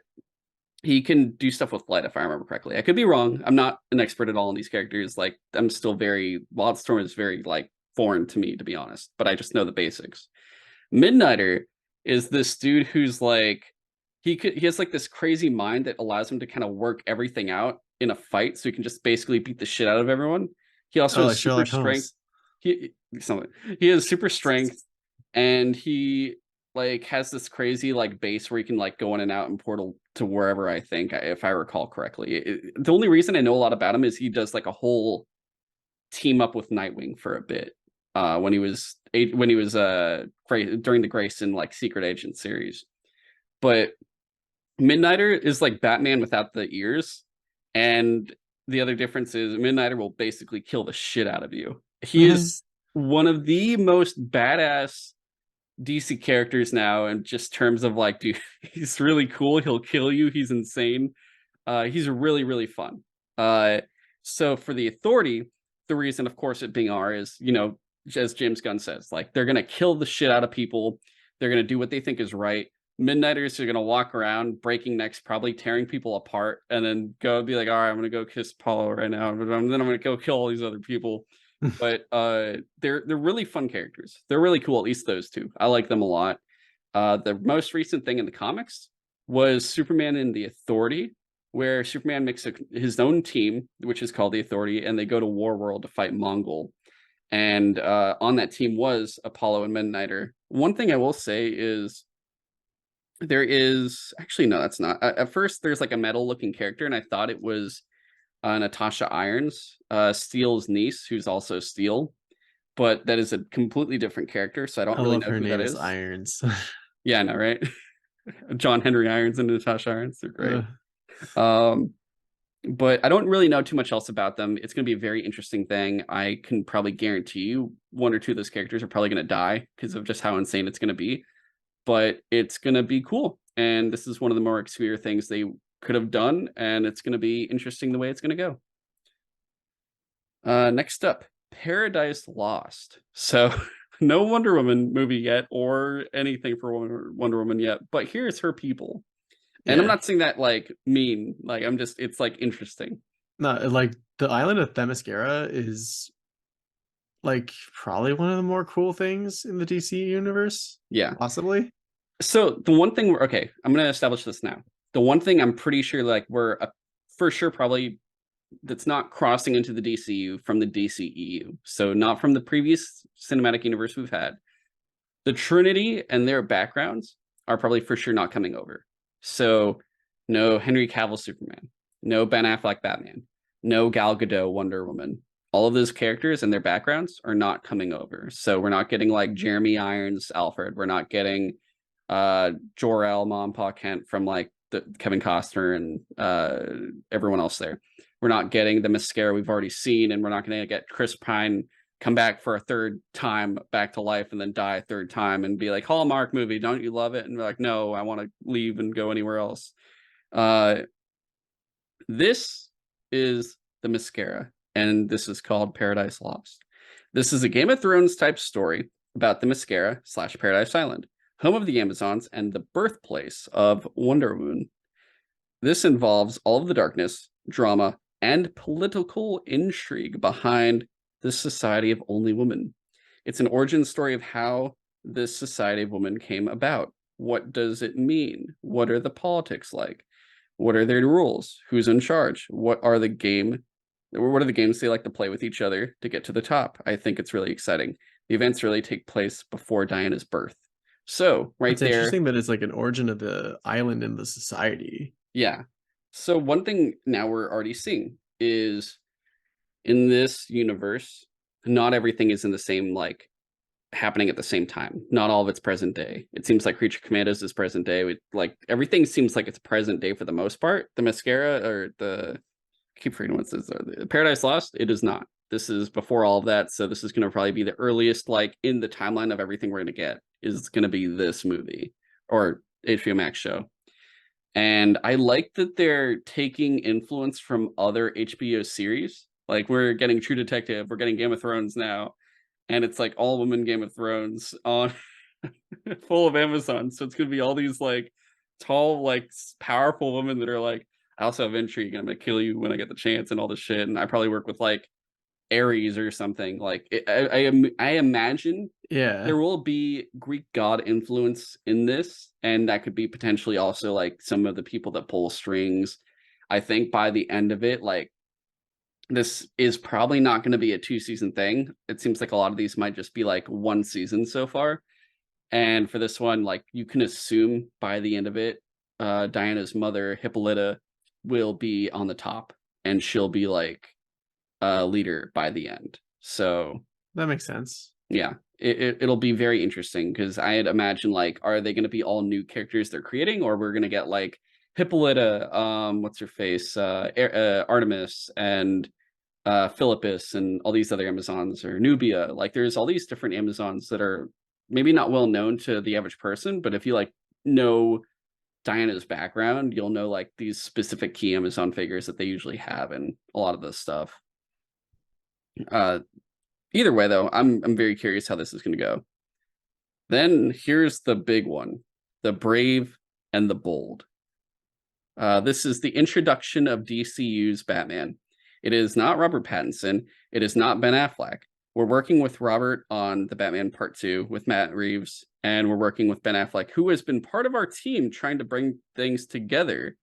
he can do stuff with light, if I remember correctly. I could be wrong. I'm not an expert at all in these characters. Like I'm still Wildstorm is very like foreign to me, to be honest, but I just know the basics. Midnighter is this dude who's like, he has like this crazy mind that allows him to kind of work everything out in a fight, so he can just basically beat the shit out of everyone. He also Oh, has like super Sherlock strength. Holmes. He has super strength, and he like has this crazy like base where he can like go in and out and portal to wherever, I think, if I recall correctly. The only reason I know a lot about him is he does like a whole team up with Nightwing for a bit when he was during the Grayson like Secret Agent series. But Midnighter is like Batman without the ears, and the other difference is Midnighter will basically kill the shit out of you. He is one of the most badass DC characters now, in just terms of like, dude, he's really cool. He'll kill you. He's insane. He's really, really fun. So for the Authority, the reason, of course, it being R is, as James Gunn says, like they're gonna kill the shit out of people. They're gonna do what they think is right. Midnighters are gonna walk around breaking necks, probably tearing people apart, and then go be like, all right, I'm gonna go kiss Paulo right now, but then I'm gonna go kill all these other people. But they're really fun characters. They're really cool, at least those two. I like them a lot. The most recent thing in the comics was Superman and the Authority, where Superman makes his own team, which is called the Authority, and they go to War World to fight Mongol. And on that team was Apollo and Midnighter. One thing I will say is There is actually no, that's not. At first, there's like a metal looking character, and I thought it was Natasha Irons, Steel's niece, who's also Steel, but that is a completely different character, so I don't I really love know her who that name is is. Irons. Yeah, I know, right? John Henry Irons and Natasha Irons, they're great. Uh, Um, but I don't really know too much else about them. It's going to be a very interesting thing. I can probably guarantee you one or two of those characters are probably going to die because of just how insane it's going to be. But it's going to be cool. And this is one of the more obscure things they could have done. And it's going to be interesting the way it's going to go. Next up, Paradise Lost. So no Wonder Woman movie yet or anything for Wonder Woman yet. But here's her people. And I'm yeah. not saying that like mean, like I'm just, it's like interesting. No, like the island of Themyscira is like probably one of the more cool things in the DC universe, Yeah. possibly. So the one thing okay, I'm gonna establish this now. The one thing I'm pretty sure like we're for sure probably that's not crossing into the DCU from the DCEU. So not from the previous cinematic universe we've had. The Trinity and their backgrounds are probably for sure not coming over. So no Henry Cavill Superman, no Ben Affleck Batman, no Gal Gadot Wonder Woman. All of those characters and their backgrounds are not coming over. So we're not getting like Jeremy Irons Alfred. We're not getting Jor-El Mom Pa Kent from like the Kevin Costner and everyone else there. We're not getting the mascara we've already seen, and we're not going to get Chris Pine come back for a third time back to life and then die a third time and be like, Hallmark movie, don't you love it? And be like, no, I want to leave and go anywhere else. This is the mascara, and this is called Paradise Lost. This is a Game of Thrones type story about the mascara / Paradise Island, home of the Amazons and the birthplace of Wonder Woman. This involves all of the darkness, drama, and political intrigue behind the Society of Only Women. It's an origin story of how this Society of Women came about. What does it mean? What are the politics like? What are their rules? Who's in charge? What are the games they like to play with each other to get to the top? I think it's really exciting. The events really take place before Diana's birth. So right It's there, interesting that it's like an origin of the island in the society. yeah. So one thing now we're already seeing is in this universe, not everything is in the same like happening at the same time. Not all of it's present day. It seems like Creature Commandos is present day. Like everything seems like it's present day for the most part. The mascara or the I keep forgetting what's this. The Paradise Lost. It is not. This is before all of that. So this is going to probably be the earliest like in the timeline of everything we're going to get is going to be this movie or HBO Max show. And I like that they're taking influence from other HBO series. Like we're getting True Detective, we're getting Game of Thrones now, and it's like all women Game of Thrones on full of Amazon. So it's gonna be all these like tall, like powerful women that are like, I also have intrigue, and I'm gonna kill you when I get the chance, and all this shit. And I probably work with like Ares or something. Like I imagine Yeah. there will be Greek god influence in this, and that could be potentially also like some of the people that pull strings. I think by the end of it, like this is probably not going to be a 2-season thing. It seems like a lot of these might just be like 1 season so far. And for this one, like you can assume by the end of it, Diana's mother, Hippolyta, will be on the top and she'll be like a leader by the end. So That makes sense. yeah, it'll be very interesting because I had imagined like, are they going to be all new characters they're creating, or we're going to get like Hippolyta, what's her face, Artemis, and Philippus, and all these other Amazons, or Nubia. Like, there's all these different Amazons that are maybe not well known to the average person, but if you like know Diana's background, you'll know like these specific key Amazon figures that they usually have in a lot of this stuff. Uh, Either way, though, I'm very curious how this is going to go. Then here's the big one, the brave and the bold. This is the introduction of DCU's Batman. It is not Robert Pattinson. It is not Ben Affleck. We're working with Robert on the Batman Part 2 with Matt Reeves, and we're working with Ben Affleck, who has been part of our team trying to bring things together,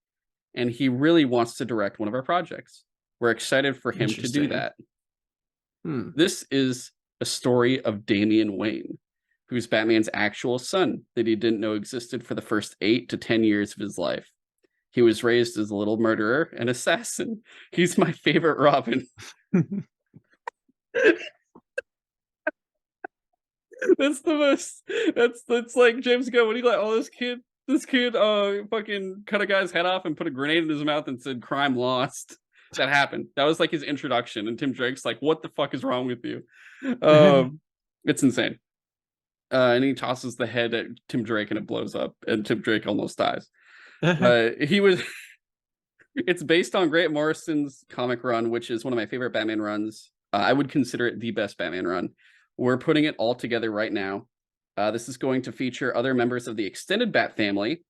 and he really wants to direct one of our projects. We're excited for him to do Interesting. that. Hmm. This is a story of Damian Wayne. who's Batman's actual son that he didn't know existed for the first 8 to 10 years of his life. He was raised as a little murderer and assassin. He's my favorite Robin. That's the most. That's like James Gunn when he let all this kid fucking cut a guy's head off and put a grenade in his mouth and said crime lost. That happened. That was like his introduction, and Tim Drake's like, what the fuck is wrong with you? It's insane. And he tosses the head at Tim Drake and it blows up, and Tim Drake almost dies. He was. It's based on Grant Morrison's comic run, which is one of my favorite Batman runs. I would consider it the best Batman run. We're putting it all together right now. This is going to feature other members of the extended Bat family,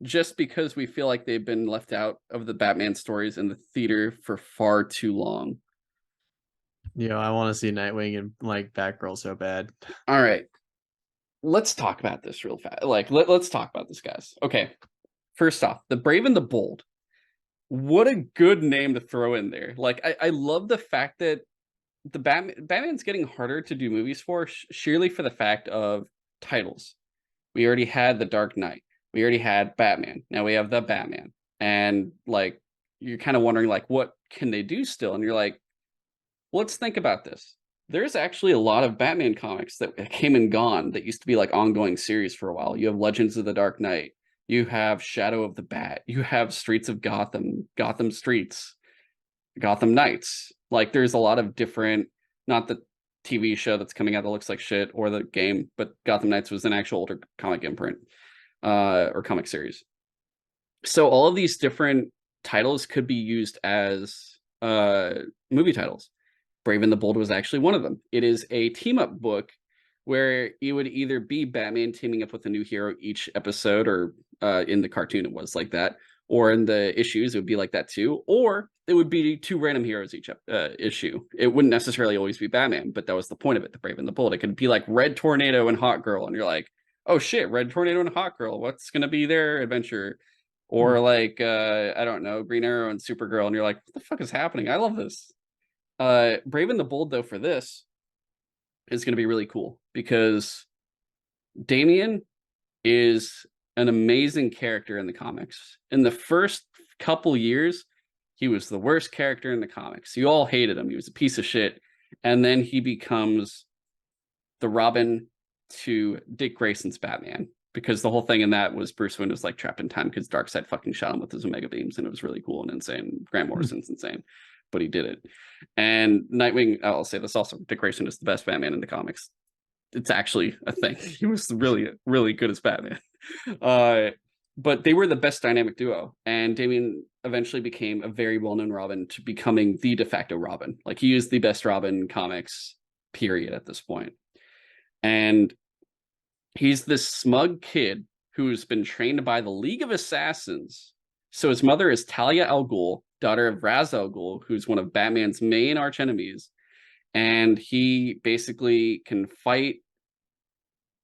just because we feel like they've been left out of the Batman stories in the theater for far too long. I want to see Nightwing and like Batgirl so bad. All right, let's talk about this real fast. Like, let's talk about this, guys. Okay, first off, the Brave and the Bold. What a good name to throw in there. Like, I love the fact that the Batman's getting harder to do movies for, sheerly for the fact of titles. We already had The Dark Knight. We already had Batman. Now we have the Batman. And like, you're kind of wondering like, what can they do still? And you're like, well, let's think about this. There's actually a lot of Batman comics that came and gone that used to be like ongoing series for a while. You have Legends of the Dark Knight. You have Shadow of the Bat. You have Streets of Gotham, Gotham Streets, Gotham Knights. Like, there's a lot of different, not the TV show that's coming out that looks like shit or the game, but Gotham Knights was an actual older comic imprint or comic series. So all of these different titles could be used as movie titles. Brave and the Bold was actually one of them. It is a team-up book where it would either be Batman teaming up with a new hero each episode, or in the cartoon it was like that, or in the issues it would be like that too, or it would be 2 random heroes each issue. It wouldn't necessarily always be Batman, but that was the point of it, the Brave and the Bold. It could be like Red Tornado and Hot Girl, and you're like, oh shit, Red Tornado and Hot Girl, what's going to be their adventure? Or like, I don't know, Green Arrow and Supergirl, and you're like, what the fuck is happening? I love this. Brave and the Bold, though, for this is going to be really cool because Damian is an amazing character in the comics. In the first couple years, he was the worst character in the comics. You all hated him. He was a piece of shit. And then he becomes the Robin to Dick Grayson's Batman, because the whole thing in that was Bruce Wayne was like trapped in time because Darkseid fucking shot him with his Omega beams, and it was really cool and insane. Grant Morrison's insane, but he did it. And Nightwing, I'll say this also, Dick Grayson is the best Batman in the comics. It's actually a thing. He was really, really good as Batman. But they were the best dynamic duo, and Damian eventually became a very well-known Robin to becoming the de facto Robin. Like, he is the best Robin in comics, period, at this point. And he's this smug kid who's been trained by the League of Assassins. So his mother is Talia al Ghul, daughter of Ra's al Ghul, who's one of Batman's main archenemies. And he basically can fight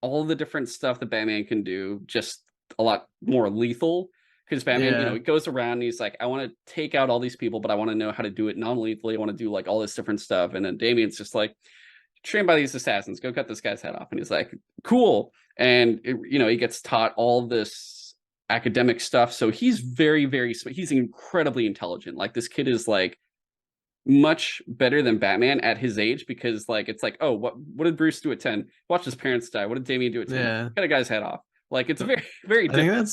all the different stuff that Batman can do, just a lot more lethal. Because Batman, he goes around and he's like, I want to take out all these people, but I want to know how to do it non-lethally. I want to do like all this different stuff. And then Damian's just like, trained by these assassins, go cut this guy's head off. And he's like, cool. And he gets taught all this academic stuff. So he's very, very smart. He's incredibly intelligent. Like, this kid is like much better than Batman at his age, because like, it's like, oh, what did Bruce do at 10? Watch his parents die. What did Damian do at 10? Yeah. Cut a guy's head off. Like, it's very, very different.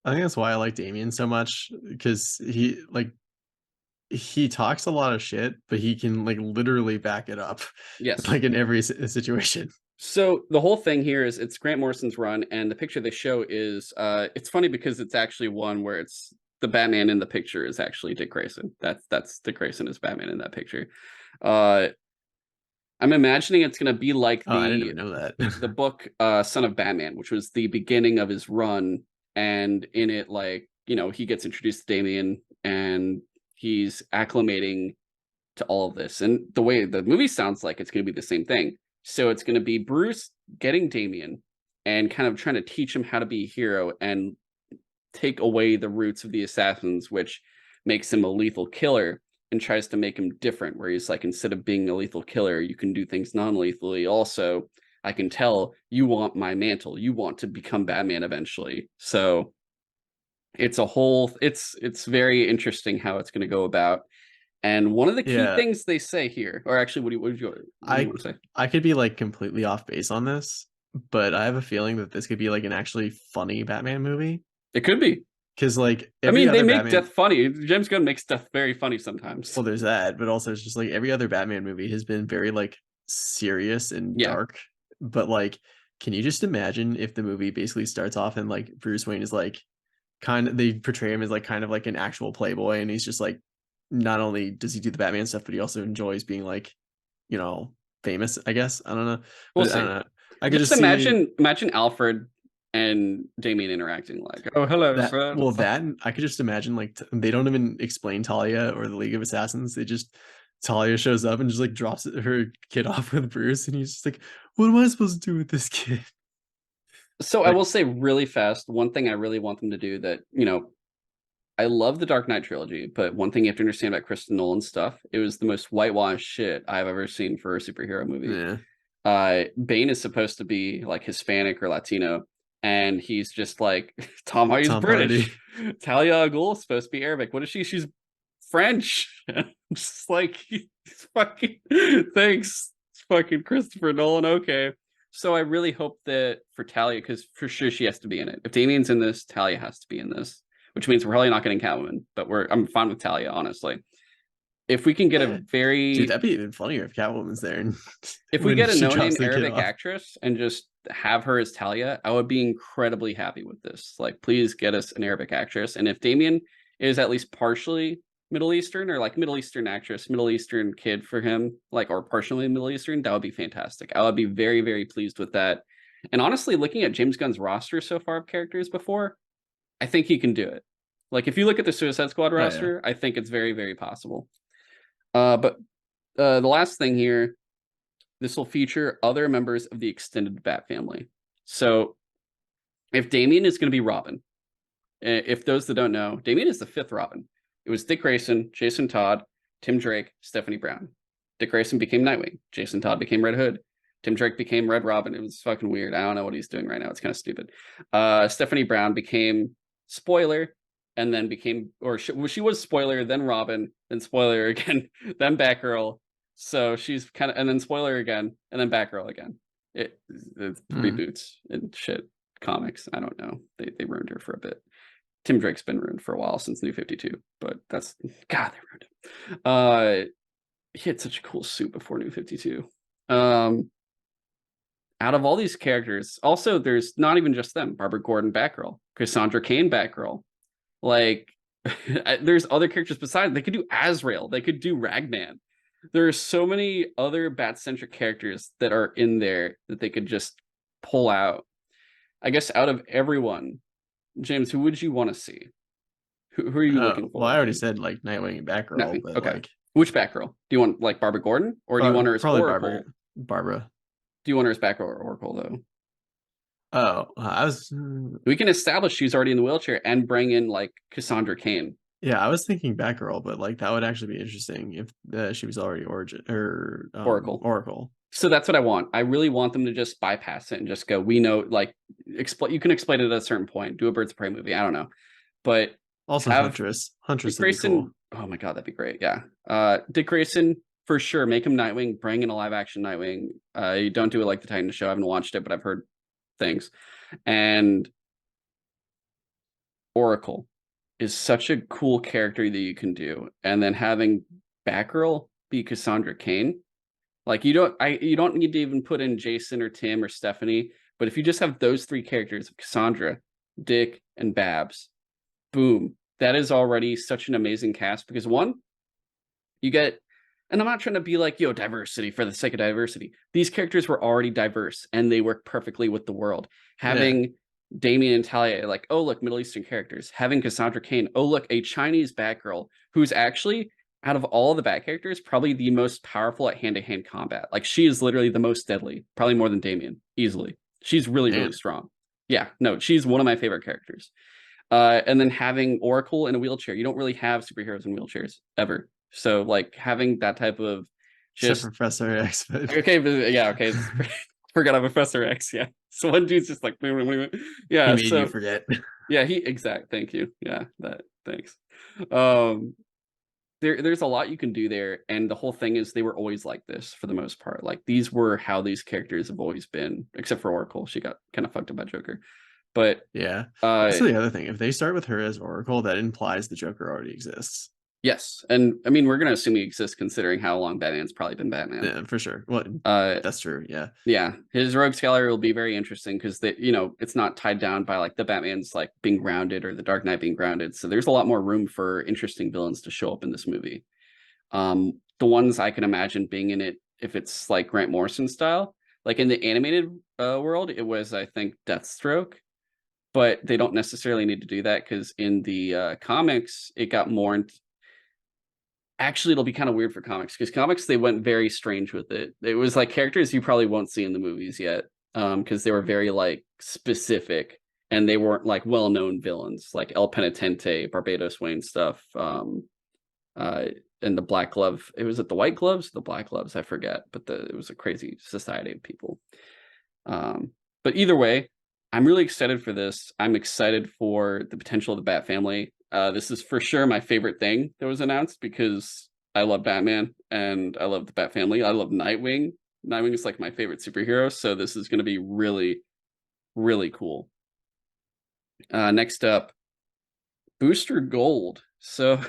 I think that's why I like Damian so much, because he talks a lot of shit, but he can like literally back it up. Yes. Like in every situation. So the whole thing here is it's Grant Morrison's run, and the picture they show is it's funny because it's actually one where it's the Batman in the picture is actually Dick Grayson. That's Dick Grayson as Batman in that picture. I'm imagining it's going to be like I didn't even know that. the book Son of Batman, which was the beginning of his run, and in it, like, he gets introduced to Damian and he's acclimating to all of this. And the way the movie sounds like it's going to be the same thing. So it's going to be Bruce getting Damian and kind of trying to teach him how to be a hero and take away the roots of the assassins, which makes him a lethal killer, and tries to make him different, where he's like, instead of being a lethal killer, you can do things non-lethally also, I can tell you want my mantle. You want to become Batman eventually. So it's very interesting how it's going to go about. And one of the key Yeah, things they say here, or actually, what do you I want to say? I could be like completely off base on this, but I have a feeling that this could be like an actually funny Batman movie. It could be. Because like I every mean, they other make Batman, death funny. James Gunn makes death very funny sometimes. well, there's that, but also it's just like every other Batman movie has been very like serious and Yeah. dark. But like, can you just imagine if the movie basically starts off and like Bruce Wayne is like kind of, they portray him as like kind of like an actual playboy, and he's just like, not only does he do the Batman stuff, but he also enjoys being like, you know, famous, I guess. I don't know. We'll But I see. don't know. I could Just just see imagine Alfred and Damien interacting like, oh, hello, that. sir. Well, that I could just imagine like they don't even explain Talia or the League of Assassins. They just, Talia shows up and just like drops her kid off with Bruce, and he's just like, "What am I supposed to do with this kid?" So I Like, will say really fast, one thing I really want them to do that, I love the Dark Knight trilogy, but one thing you have to understand about Kristen Nolan's stuff, it was the most whitewashed shit I've ever seen for a superhero movie. yeah, Bane is supposed to be like Hispanic or Latino, and he's just like Tom Hardy's Tom Hardy. British. Talia al Ghul is supposed to be Arabic. What is she? She's French. I'm just like fucking thanks, fucking Christopher Nolan. Okay. So I really hope that for Talia, because for sure she has to be in it. If Damien's in this, Talia has to be in this, which means we're probably not getting Catwoman, but I'm fine with Talia, honestly. If we can get a Dude, very that'd be even funnier if Catwoman's there and if we when get a she drops no-name the kid Arabic off. actress and just have her as Talia, I would be incredibly happy with this. Like, please get us an Arabic actress. And if Damien is at least partially Middle Eastern or like Middle Eastern actress, Middle Eastern kid for him, like, or partially Middle Eastern, that would be fantastic. I would be very, very pleased with that. And honestly, looking at James Gunn's roster so far of characters before, I think he can do it. Like, if you look at the Suicide Squad Oh yeah. roster, I think it's very, very possible. But the last thing here, this will feature other members of the extended Bat family. So if Damien is going to be Robin, if those that don't know, Damien is the fifth Robin. It was Dick Grayson, Jason Todd, Tim Drake, Stephanie Brown. Dick Grayson became Nightwing. Jason Todd became Red Hood. Tim Drake became Red Robin. It was fucking weird. I don't know what he's doing right now. It's kind of stupid. Stephanie Brown became Spoiler, and then became, or she was Spoiler, then Robin, then Spoiler again, then Batgirl. So she's kind of, and then Spoiler again, and then Batgirl again. It's reboots and shit. Comics. I don't know. They ruined her for a bit. Tim Drake's been ruined for a while since New 52, but that's, God, they ruined him. He had such a cool suit before New 52. Out of all these characters, also there's not even just them. Barbara Gordon, Batgirl, Cassandra Cain, Batgirl. Like, there's other characters besides. They could do Azrael. They could do Ragman. There are so many other Bat-centric characters that are in there that they could just pull out. I guess out of everyone, James, who would you want to see? Who are you looking Well, for? I already said like Nightwing and Batgirl, Nothing. but Okay. like, Which Batgirl? Do you want like Barbara Gordon, or do you want her as probably Oracle? Barbara. Do you want her as Batgirl or Oracle though? Oh, I was We can establish she's already in the wheelchair and bring in like Cassandra Cain. yeah, I was thinking Batgirl, but like that would actually be interesting if she was already Origin or Oracle. Oracle. So that's what I want. I really want them to just bypass it and just go, we know, like, explain. You can explain it at a certain point. Do a Birds of Prey movie. I don't know, but Also have Huntress. Dick Would be cool. Grayson. Oh my god, that'd be great. Yeah, Dick Grayson for sure. Make him Nightwing. Bring in a live action Nightwing. You don't do it like the Titan show. I haven't watched it, but I've heard things. And Oracle is such a cool character that you can do, and then having Batgirl be Cassandra Cain. Like, you don't need to even put in Jason or Tim or Stephanie, but if you just have those three characters, Cassandra, Dick, and Babs, boom, that is already such an amazing cast. Because one, you get, and I'm not trying to be like, diversity for the sake of diversity. These characters were already diverse and they work perfectly with the world. Having Damien and Talia, like, oh look, Middle Eastern characters. Having Cassandra Cain, oh look, a Chinese Batgirl who's actually, out of all the Bat characters, probably the most powerful at hand-to-hand combat. Like, she is literally the most deadly, probably more than Damien, easily. She's really, really strong. Yeah, no, she's one of my favorite characters. And then having Oracle in a wheelchair. You don't really have superheroes in wheelchairs ever. So like having that type of Except just for Professor X, but okay, but yeah, okay. Forgot I'm Professor X. Yeah. So one dude's just like, He yeah. made you So forget. yeah, thank you. Yeah, thanks. Um, there's a lot you can do there, and the whole thing is they were always like this for the most part. Like these were how these characters have always been, except for Oracle. She got kind of fucked up by Joker. But Yeah. uh That's the other thing. If they start with her as Oracle, that implies the Joker already exists. yes, and I mean we're gonna assume he exists considering how long Batman's probably been Batman. Yeah, for sure. Well, Uh that's true. Yeah. yeah, his rogues gallery will be very interesting because they, it's not tied down by like the Batman's like being grounded or the Dark Knight being grounded. So there's a lot more room for interesting villains to show up in this movie. The ones I can imagine being in it, if it's like Grant Morrison style, like in the animated world, it was I think Deathstroke, but they don't necessarily need to do that because in the comics, it got more. Actually, it'll be kind of weird for comics because comics they went very strange with it. It was like characters you probably won't see in the movies yet, because they were very like specific and they weren't like well-known villains like El Penitente, Barbados Wayne stuff. Uh, and the Black Glove. It was at the White Gloves, the Black Gloves. I forget, but it was a crazy society of people. But either way, I'm really excited for this. I'm excited for the potential of the Bat family. This is for sure my favorite thing that was announced because I love Batman and I love the Bat family. I love Nightwing. Nightwing is like my favorite superhero, so this is going to be really, really cool. Next up, Booster Gold. So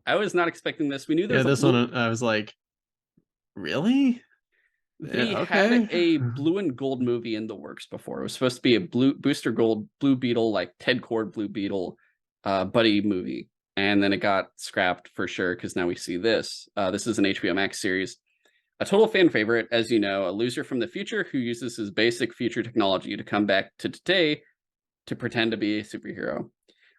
I was not expecting this. We knew Yeah, there's a this blue. one I was like, really? They Yeah, had okay. a blue and gold movie in the works before. It was supposed to be a blue Booster Gold Blue Beetle, like Ted Cord Blue Beetle buddy movie. And then it got scrapped for sure because now we see this. This is an HBO Max series. A total fan favorite, as you know, a loser from the future who uses his basic future technology to come back to today to pretend to be a superhero.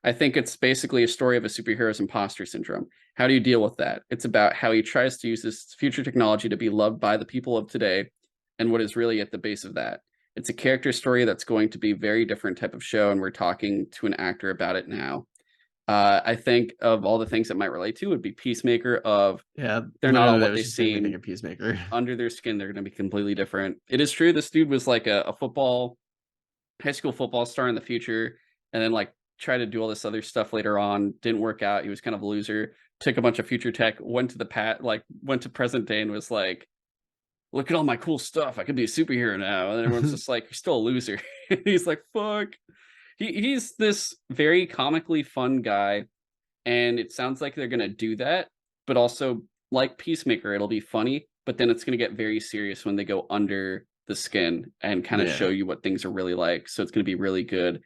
I think it's basically a story of a superhero's imposter syndrome. How do you deal with that? It's about how he tries to use this future technology to be loved by the people of today and what is really at the base of that. It's a character story that's going to be a very different type of show, and we're talking to an actor about it now. I think of all the things that might relate to would be Peacemaker of Yeah, they're not all literally that what was they just making me think seem. of Peacemaker. Under their skin, they're going to be completely different. It is true this dude was like a football high school football star in the future and then like tried to do all this other stuff later on, didn't work out. He was kind of a loser, took a bunch of future tech, went to went to present day and was like, look at all my cool stuff, I could be a superhero now. And everyone's just like, you're still a loser. He's like, fuck. He's this very comically fun guy, and it sounds like they're gonna do that, but also like Peacemaker, it'll be funny, but then it's gonna get very serious when they go under the skin and kind of show Yeah. you what things are really like. So it's gonna be really good.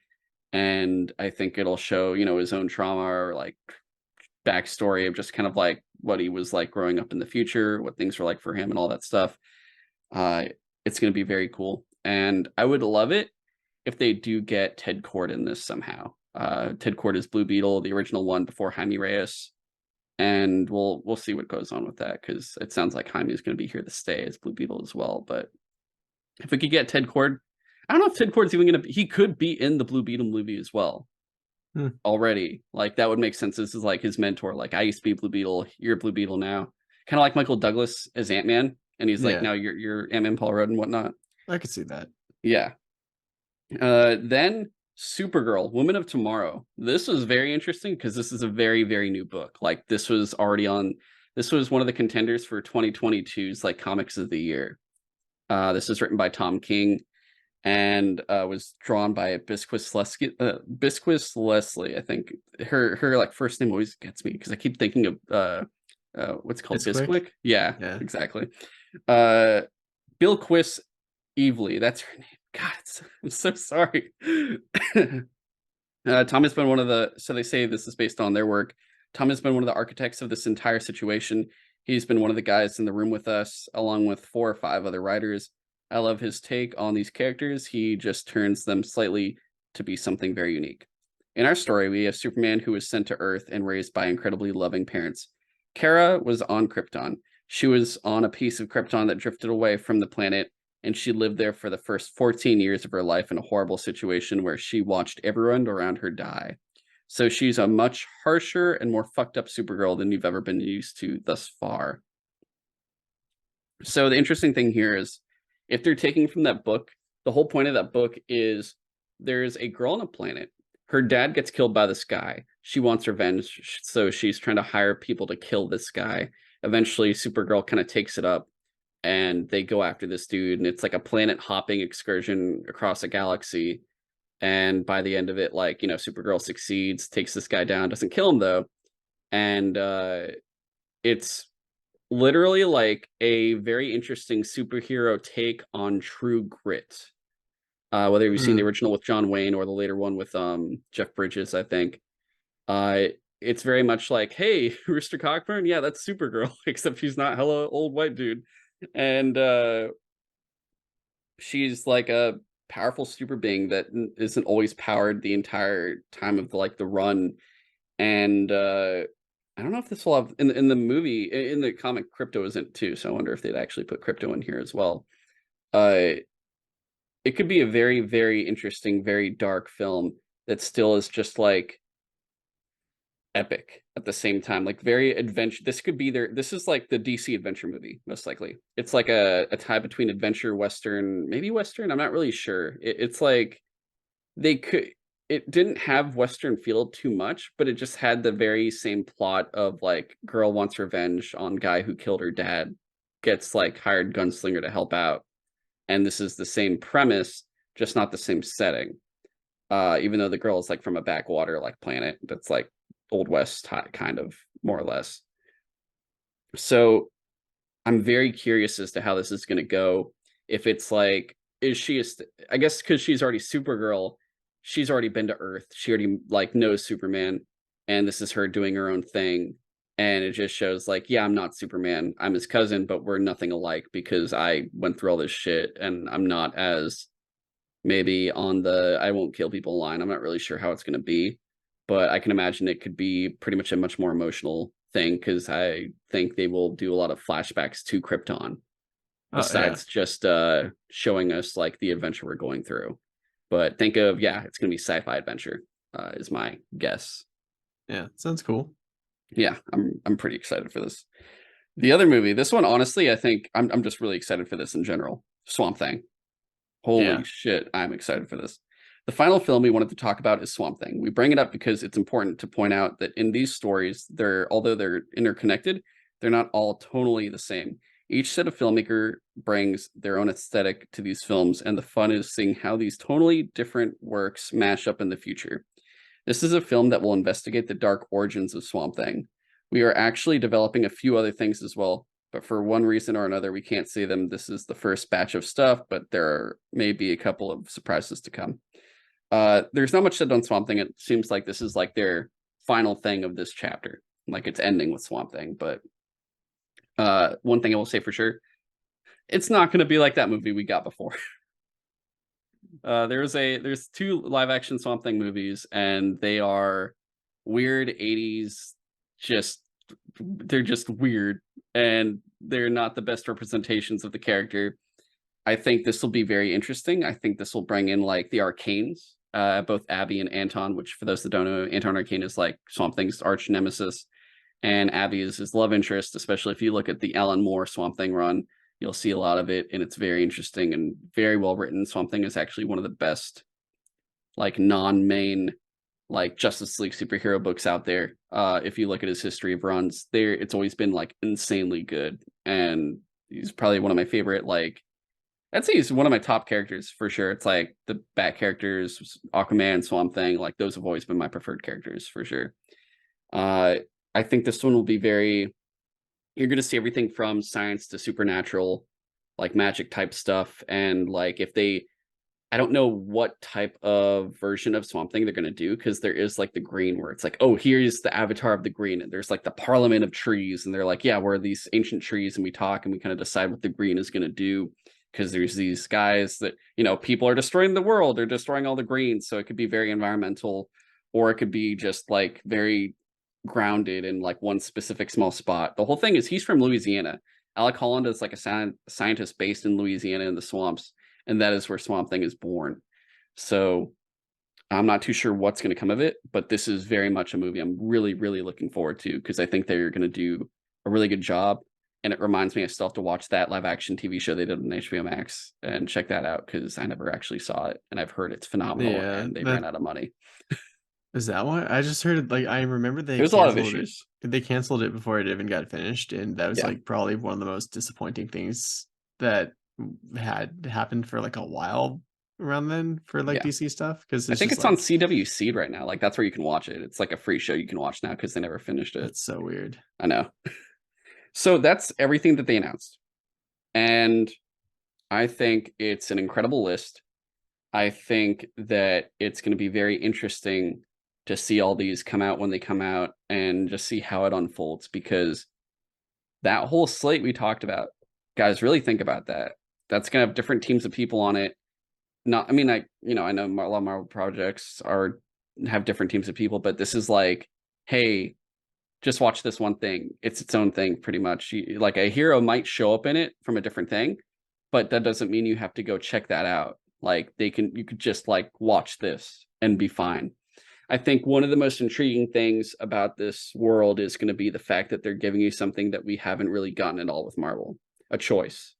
And I think it'll show, his own trauma or like backstory of just kind of like what he was like growing up in the future, what things were like for him and all that stuff. Uh, it's gonna be very cool. And I would love it if they do get Ted Cord in this somehow. Ted Cord is Blue Beetle, the original one before Jaime Reyes, and we'll see what goes on with that because it sounds like Jaime is going to be here to stay as Blue Beetle as well. But if we could get Ted Cord, I don't know if Ted Cord's even going to. He could be in the Blue Beetle movie as well already. Like that would make sense. This is like his mentor. Like I used to be Blue Beetle, you're Blue Beetle now. Kind of like Michael Douglas as Ant-Man, and he's like Yeah, now you're Ant-Man Paul Rudd and whatnot. I could see that. Yeah. Then Supergirl, Woman of Tomorrow. This was very interesting because this is a very, very new book. Like this was already on. This was one of the contenders for 2022's like comics of the year. This is written by Tom King and was drawn by Bisquis Leslie. I think her like first name always gets me because I keep thinking of what's it called, It's quick. Bisquick. Yeah, Yeah. exactly. Uh, Bill Quist Evely. That's her name. God, I'm so sorry. Tom has been one of the, so they say this is based on their work. Tom has been one of the architects of this entire situation. He's been one of the guys in the room with us, along with 4 or 5 other writers. I love his take on these characters. He just turns them slightly to be something very unique. In our story, we have Superman who was sent to Earth and raised by incredibly loving parents. Kara was on Krypton. She was on a piece of Krypton that drifted away from the planet, and she lived there for the first 14 years of her life in a horrible situation where she watched everyone around her die. So she's a much harsher and more fucked up Supergirl than you've ever been used to thus far. So the interesting thing here is if they're taking from that book, the whole point of that book is there's a girl on a planet. Her dad gets killed by this guy. She wants revenge, so she's trying to hire people to kill this guy. Eventually, Supergirl kind of takes it up, and they go after this dude, and it's like a planet hopping excursion across a galaxy. And by the end of it, like, Supergirl succeeds, takes this guy down, doesn't kill him though. And it's literally like a very interesting superhero take on True Grit. Whether you've seen the original with John Wayne or the later one with Jeff Bridges, I think. It's very much like, hey, Rooster Cockburn, yeah, that's Supergirl, except she's not hella old white dude. And she's like a powerful super being that isn't always powered the entire time of the run. And I don't know if this will have in the movie, in the comic, Crypto isn't too, so I wonder if they'd actually put Crypto in here as well. It could be a very, very interesting, very dark film that still is just like epic at the same time, like very adventure. This is like the DC adventure movie, most likely. It's like a tie between adventure, western, maybe western, I'm not really sure. It's like it didn't have western feel too much, but it just had the very same plot of like girl wants revenge on guy who killed her dad, gets like hired gunslinger to help out. And this is the same premise, just not the same setting. Even though the girl is like from a backwater like planet that's like Old West kind of, more or less. So I'm very curious as to how this is going to go. If it's like, I guess because she's already Supergirl, she's already been to Earth. She already like knows Superman, and this is her doing her own thing. And it just shows like, yeah, I'm not Superman. I'm his cousin, but we're nothing alike because I went through all this shit, and I'm not as maybe on the I won't kill people line. I'm not really sure how it's going to be, but I can imagine it could be pretty much a much more emotional thing because I think they will do a lot of flashbacks to Krypton besides just showing us like the adventure we're going through. But think of, yeah, it's going to be sci-fi adventure is my guess. Yeah, sounds cool. Yeah, I'm pretty excited for this. The other movie, this one, honestly, I think I'm just really excited for this in general. Swamp Thing. Holy shit, I'm excited for this. The final film we wanted to talk about is Swamp Thing. We bring it up because it's important to point out that in these stories, although they're interconnected, they're not all totally the same. Each set of filmmaker brings their own aesthetic to these films, and the fun is seeing how these totally different works mash up in the future. This is a film that will investigate the dark origins of Swamp Thing. We are actually developing a few other things as well, but for one reason or another, we can't see them. This is the first batch of stuff, but there may be a couple of surprises to come. There's not much said on Swamp Thing. It seems like this is like their final thing of this chapter. Like it's ending with Swamp Thing, but one thing I will say for sure, it's not going to be like that movie we got before. There's two live action Swamp Thing movies, and they are weird 80s, they're just weird, and they're not the best representations of the character. I think this will be very interesting. I think this will bring in like the Arcanes, both Abby and Anton, which for those that don't know, Anton Arcane is like Swamp Thing's arch nemesis, and Abby is his love interest, especially if you look at the Alan Moore Swamp Thing run. You'll see a lot of it, and it's very interesting and very well written. Swamp Thing is actually one of the best, like, non-main, like, Justice League superhero books out there. If you look at his history of runs, it's always been, like, insanely good. And he's probably one of my favorite, like, I'd say he's one of my top characters for sure. It's like the Bat characters, Aquaman, Swamp Thing, like, those have always been my preferred characters for sure. I think this one will be you're going to see everything from science to supernatural, like magic type stuff. And like I don't know what type of version of Swamp Thing they're going to do, because there is like the green where it's like, oh, here's the avatar of the green. And there's like the parliament of trees. And they're like, yeah, we're these ancient trees, and we talk and we kind of decide what the green is going to do. Because there's these guys that, people are destroying the world. They're destroying all the greens. So it could be very environmental, or it could be just like very grounded in like one specific small spot. The whole thing is he's from Louisiana. Alec Holland is like a scientist based in Louisiana in the swamps, and that is where Swamp Thing is born. So I'm not too sure what's going to come of it, but this is very much a movie I'm really, really looking forward to, because I think they're going to do a really good job. And it reminds me I still have to watch that live action TV show they did on HBO Max and check that out because I never actually saw it. And I've heard it's phenomenal Yeah, and they that ran out of money. is that why I just heard like I remember they There's a lot of canceled it. issues. They canceled it before it even got finished, and that was Yeah. like probably one of the most disappointing things that had happened for like a while around then for like Yeah. DC stuff because I it's think just it's on like CW Seed right now. Like that's where you can watch it. It's like a free show you can watch now because they never finished it. that's so weird. I know. So that's everything that they announced. And I think it's an incredible list. I think that it's going to be very interesting to see all these come out when they come out and just see how it unfolds because that whole slate we talked about, guys, really think about that. That's going to have different teams of people on it. Not, I mean, I know a lot of Marvel projects have different teams of people, but this is like, hey, just watch this one thing. It's its own thing, pretty much. Like a hero might show up in it from a different thing, but that doesn't mean you have to go check that out. Like you could just like watch this and be fine. I think one of the most intriguing things about this world is going to be the fact that they're giving you something that we haven't really gotten at all with Marvel, a choice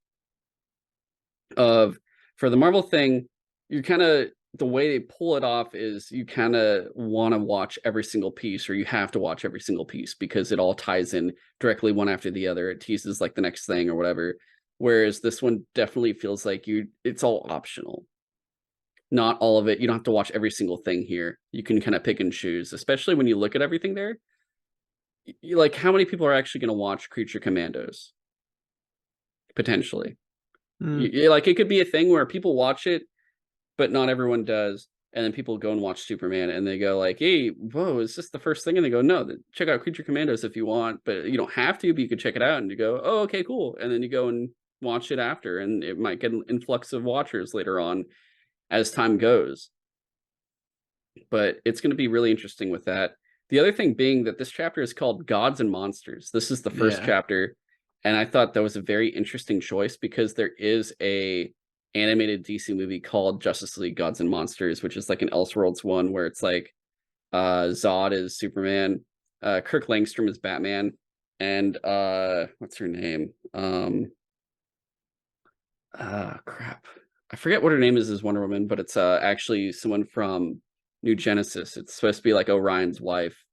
of for the Marvel thing. You kind of the way they pull it off is you kind of want to watch every single piece, or you have to watch every single piece because it all ties in directly one after the other. It teases like the next thing or whatever. Whereas this one definitely feels like it's all optional. Not all of it. You don't have to watch every single thing here. You can kind of pick and choose, especially when you look at everything there. Like, how many people are actually going to watch Creature Commandos? Potentially. Like, it could be a thing where people watch it, but not everyone does. And then people go and watch Superman and they go like, hey, whoa, is this the first thing? And they go, no, check out Creature Commandos if you want, but you don't have to, but you could check it out and you go, oh, okay, cool. And then you go and watch it after, and it might get an influx of watchers later on as time goes. But it's going to be really interesting with that. The other thing being that this chapter is called Gods and Monsters. This is the first chapter. And I thought that was a very interesting choice because there is a animated DC movie called Justice League Gods and Monsters, which is like an Elseworlds one where it's like Zod is Superman, Kirk Langstrom is Batman, and what's her name? Crap. I forget what her name is as Wonder Woman, but it's actually someone from New Genesis. It's supposed to be like Orion's wife.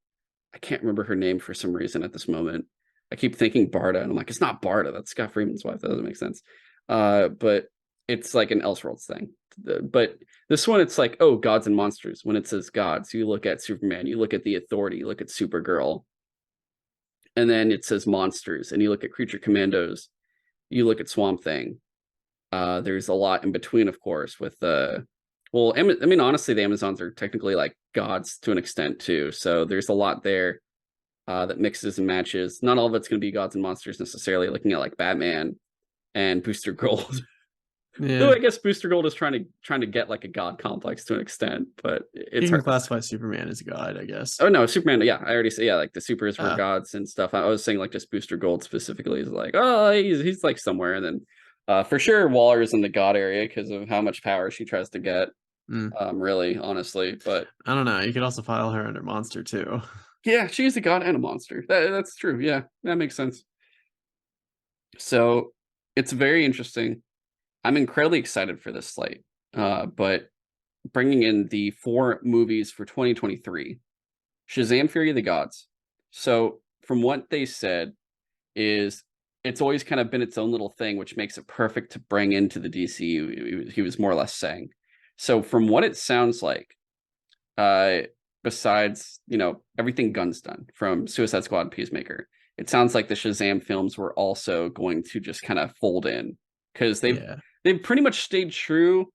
I can't remember her name for some reason at this moment. I keep thinking Barda, and I'm like, it's not Barda. That's Scott Freeman's wife. That doesn't make sense. But it's like an Elseworlds thing. But this one, it's like, oh, gods and monsters. When it says gods, you look at Superman, you look at the Authority, you look at Supergirl. And then it says monsters, and you look at Creature Commandos, you look at Swamp Thing. There's a lot in between, of course, with well, I mean, honestly, the Amazons are technically like gods to an extent too. So there's a lot there that mixes and matches. Not all of it's going to be gods and monsters necessarily. Looking at like Batman and Booster Gold. Though I guess Booster Gold is trying to get like a god complex to an extent, but it's you hard can classify Superman as a god, I guess. Oh no, Superman. Yeah, I already said like the supers were gods and stuff. I was saying like just Booster Gold specifically is like, oh, he's like somewhere, and then for sure Waller is in the god area because of how much power she tries to get. Really, honestly, but I don't know. You could also file her under monster too. Yeah, she's a god and a monster. That's true. Yeah, that makes sense. So it's very interesting. I'm incredibly excited for this slate. But bringing in the 4 movies for 2023, Shazam! Fury of the Gods. So from what they said is it's always kind of been its own little thing, which makes it perfect to bring into the DCU. He was more or less saying. So from what it sounds like, besides, everything Gunn's done from Suicide Squad, Peacemaker, it sounds like the Shazam films were also going to just kind of fold in because they've pretty much stayed true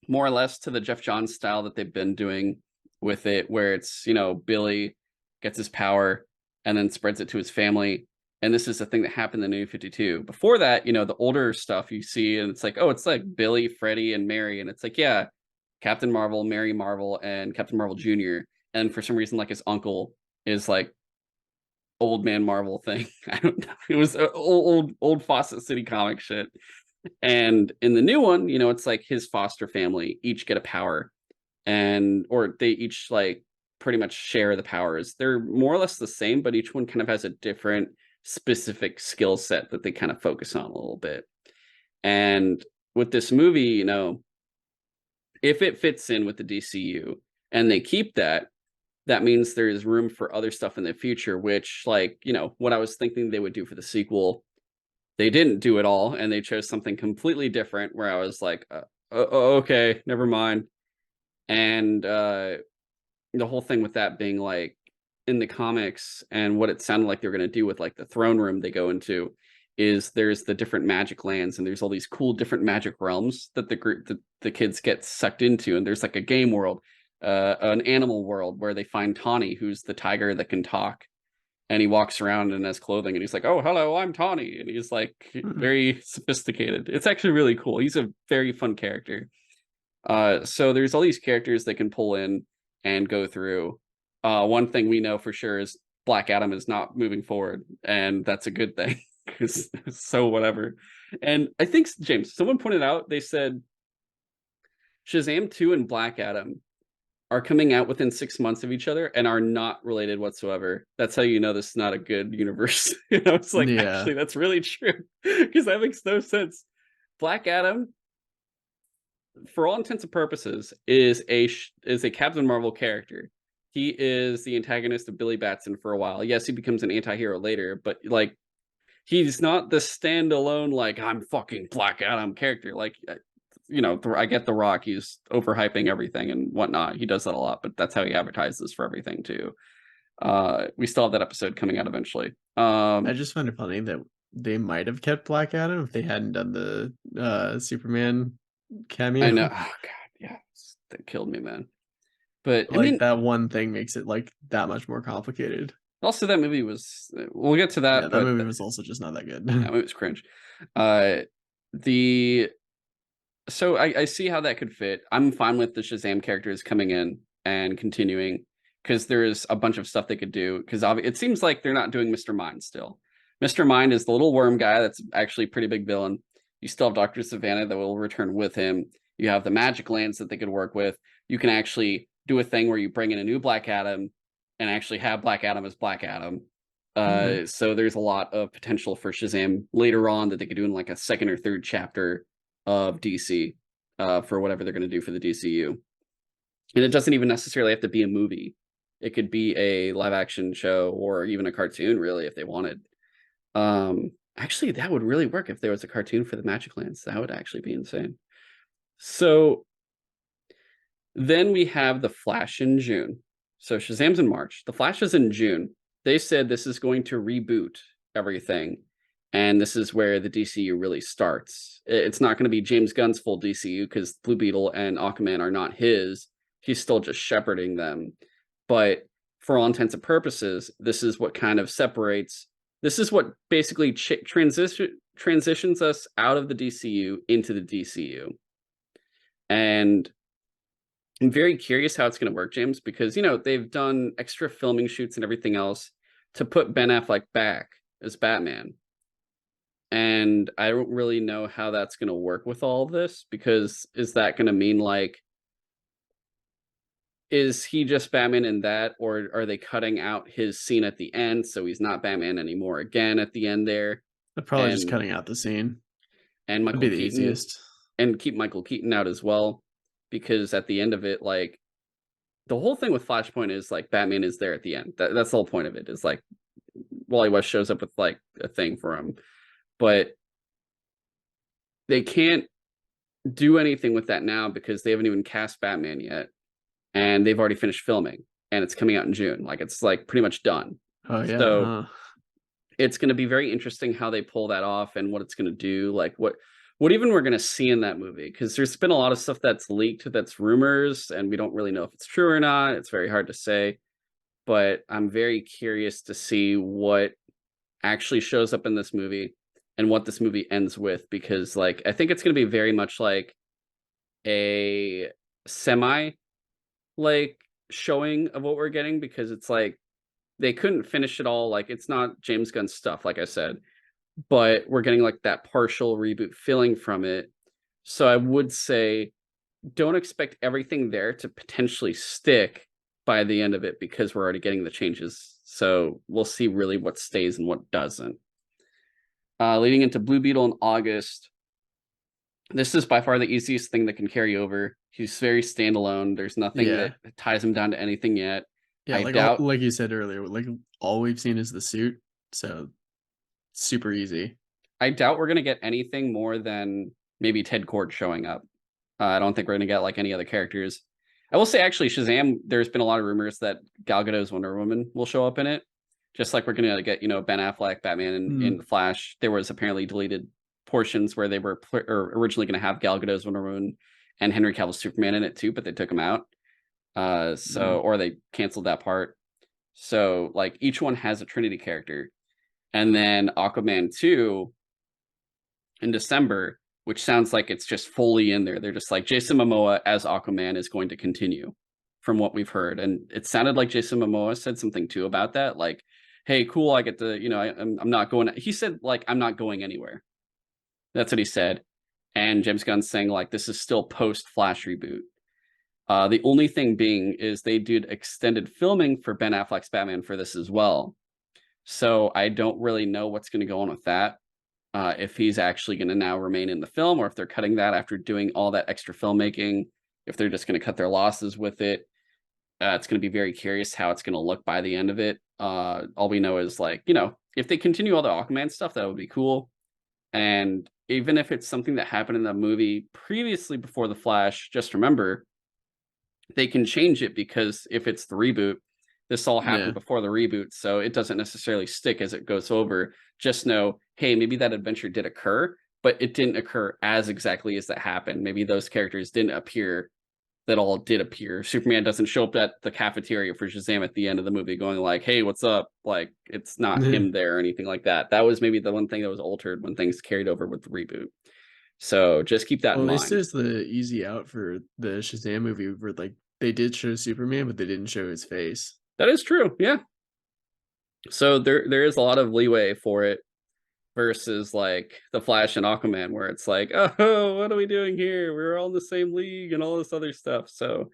more or less to the Jeff Johns style that they've been doing with it, where it's, Billy gets his power and then spreads it to his family. And this is the thing that happened in the New 52. Before that, the older stuff you see, and it's like, oh, it's like Billy, Freddie, and Mary. And it's like, yeah, Captain Marvel, Mary Marvel, and Captain Marvel Jr. And for some reason, like his uncle is like old man Marvel thing. I don't know. It was old Fawcett City comic shit. And in the new one, it's like his foster family each get a power, or they each like pretty much share the powers. They're more or less the same, but each one kind of has a different specific skill set that they kind of focus on a little bit. And with this movie, you know, if it fits in with the DCU and they keep that, that means there is room for other stuff in the future, which, like, you know, what I was thinking they would do for the sequel, they didn't do it all, and they chose something completely different where I was like, okay, never mind. And the whole thing with that being like in the comics and what it sounded like they were going to do with like the throne room they go into is there's the different magic lands and there's all these cool different magic realms that the kids get sucked into, and there's like a game world, an animal world where they find Tawny, who's the tiger that can talk, and he walks around and has clothing and he's like, oh, hello, I'm Tawny, and he's like very sophisticated. It's actually really cool. He's a very fun character. So there's all these characters that can pull in and go through. One thing we know for sure is Black Adam is not moving forward, and that's a good thing. So whatever. And I think, James, someone pointed out, they said Shazam 2 and Black Adam are coming out within 6 months of each other and are not related whatsoever. That's how you know this is not a good universe. You know, it's like, actually, that's really true, because that makes no sense. Black Adam, for all intents and purposes, is a Captain Marvel character. He is the antagonist of Billy Batson for a while. Yes, he becomes an anti-hero later, but like, he's not the standalone, like, I'm fucking Black Adam character. Like, you know, I get The Rock, he's overhyping everything and whatnot. He does that a lot, but that's how he advertises for everything too. We still have that episode coming out eventually. I just find it funny that they might have kept Black Adam if they hadn't done the Superman cameo. I know. Oh god, yeah, that killed me, man. But like, I mean, that one thing makes it like that much more complicated. Also, that movie was, we'll get to that. Yeah, that movie was also just not that good. That movie was cringe. So I see how that could fit. I'm fine with the Shazam characters coming in and continuing, because there's a bunch of stuff they could do. Because it seems like they're not doing Mr. Mind still. Mr. Mind is the little worm guy that's actually a pretty big villain. You still have Dr. Savannah that will return with him. You have the magic lands that they could work with. You can actually do a thing where you bring in a new Black Adam and actually have Black Adam as Black Adam. So there's a lot of potential for Shazam later on that they could do in like a second or third chapter of DC for whatever they're going to do for the DCU. And it doesn't even necessarily have to be a movie. It could be a live action show or even a cartoon, really, if they wanted. Actually, that would really work if there was a cartoon for the Magic Lands. That would actually be insane. So then we have The Flash in June. So Shazam's in March. The Flash is in June. They said this is going to reboot everything. And this is where the DCU really starts. It's not going to be James Gunn's full DCU, because Blue Beetle and Aquaman are not his. He's still just shepherding them. But for all intents and purposes, this is what kind of separates. This is what basically transitions us out of the DCU into the DCU. And I'm very curious how it's going to work, James, because, you know, they've done extra filming shoots and everything else to put Ben Affleck back as Batman. And I don't really know how that's going to work with all of this, because is that going to mean, like, is he just Batman in that, or are they cutting out his scene at the end so he's not Batman anymore again at the end there? They're probably just cutting out the scene. And Michael That'd be Keaton, the easiest. And keep Michael Keaton out as well, because at the end of it, like, the whole thing with Flashpoint is like Batman is there at the end. That's the whole point of it, is like Wally West shows up with like a thing for him. But they can't do anything with that now because they haven't even cast Batman yet, and they've already finished filming, and it's coming out in June. Like, it's like pretty much done. Oh yeah. So it's going to be very interesting how they pull that off and what it's going to do. Like what even we're going to see in that movie, because there's been a lot of stuff that's leaked that's rumors, and we don't really know if it's true or not. It's very hard to say, but I'm very curious to see what actually shows up in this movie and what this movie ends with, because, like, I think it's going to be very much like a semi like showing of what we're getting, because it's like they couldn't finish it all. Like, it's not James Gunn stuff, like I said, but we're getting like that partial reboot feeling from it. So I would say don't expect everything there to potentially stick, by the end of it because we're already getting the changes. So we'll see really what stays and what doesn't. Leading into Blue Beetle in August. This is by far the easiest thing that can carry over. He's very standalone. There's nothing that ties him down to anything yet. Yeah, I like doubt, like you said earlier, like all we've seen is the suit, so super easy. I doubt we're gonna get anything more than maybe Ted Kord showing up. I don't think we're gonna get like any other characters. I will say actually, Shazam. There's been a lot of rumors that Gal Gadot's Wonder Woman will show up in it, just like we're gonna get Ben Affleck Batman in the Flash. There was apparently deleted portions where they were originally going to have Gal Gadot's Wonder Woman and Henry Cavill's Superman in it too, but they took them out. Or they canceled that part. So like each one has a Trinity character, and then Aquaman 2 in December, which sounds like it's just fully in there. They're just like Jason Momoa as Aquaman is going to continue, from what we've heard, and it sounded like Jason Momoa said something too about that, like, "Hey, cool, I get to, I'm not going." He said like, "I'm not going anywhere." That's what he said. And James Gunn's saying like this is still post Flash reboot. The only thing being is they did extended filming for Ben Affleck's Batman for this as well. So I don't really know what's going to go on with that. If he's actually going to now remain in the film, or if they're cutting that after doing all that extra filmmaking, if they're just going to cut their losses with it. It's going to be very curious how it's going to look by the end of it. All we know is like, if they continue all the Aquaman stuff, that would be cool. And even if it's something that happened in the movie previously before the Flash, just remember they can change it, because if it's the reboot, this all happened before the reboot, so it doesn't necessarily stick as it goes over. Just know, hey, maybe that adventure did occur, but it didn't occur as exactly as that happened. Maybe those characters didn't appear that all did appear. Superman doesn't show up at the cafeteria for Shazam at the end of the movie going like, "Hey, what's up?" Like, it's not him there or anything like that. That was maybe the one thing that was altered when things carried over with the reboot. So just keep that in Well, at least mind. there's the easy out for the Shazam movie where like they did show Superman, but they didn't show his face. That is true. Yeah. So there is a lot of leeway for it versus like the Flash and Aquaman, where it's like, "Oh, what are we doing here? We're all in the same league," and all this other stuff. So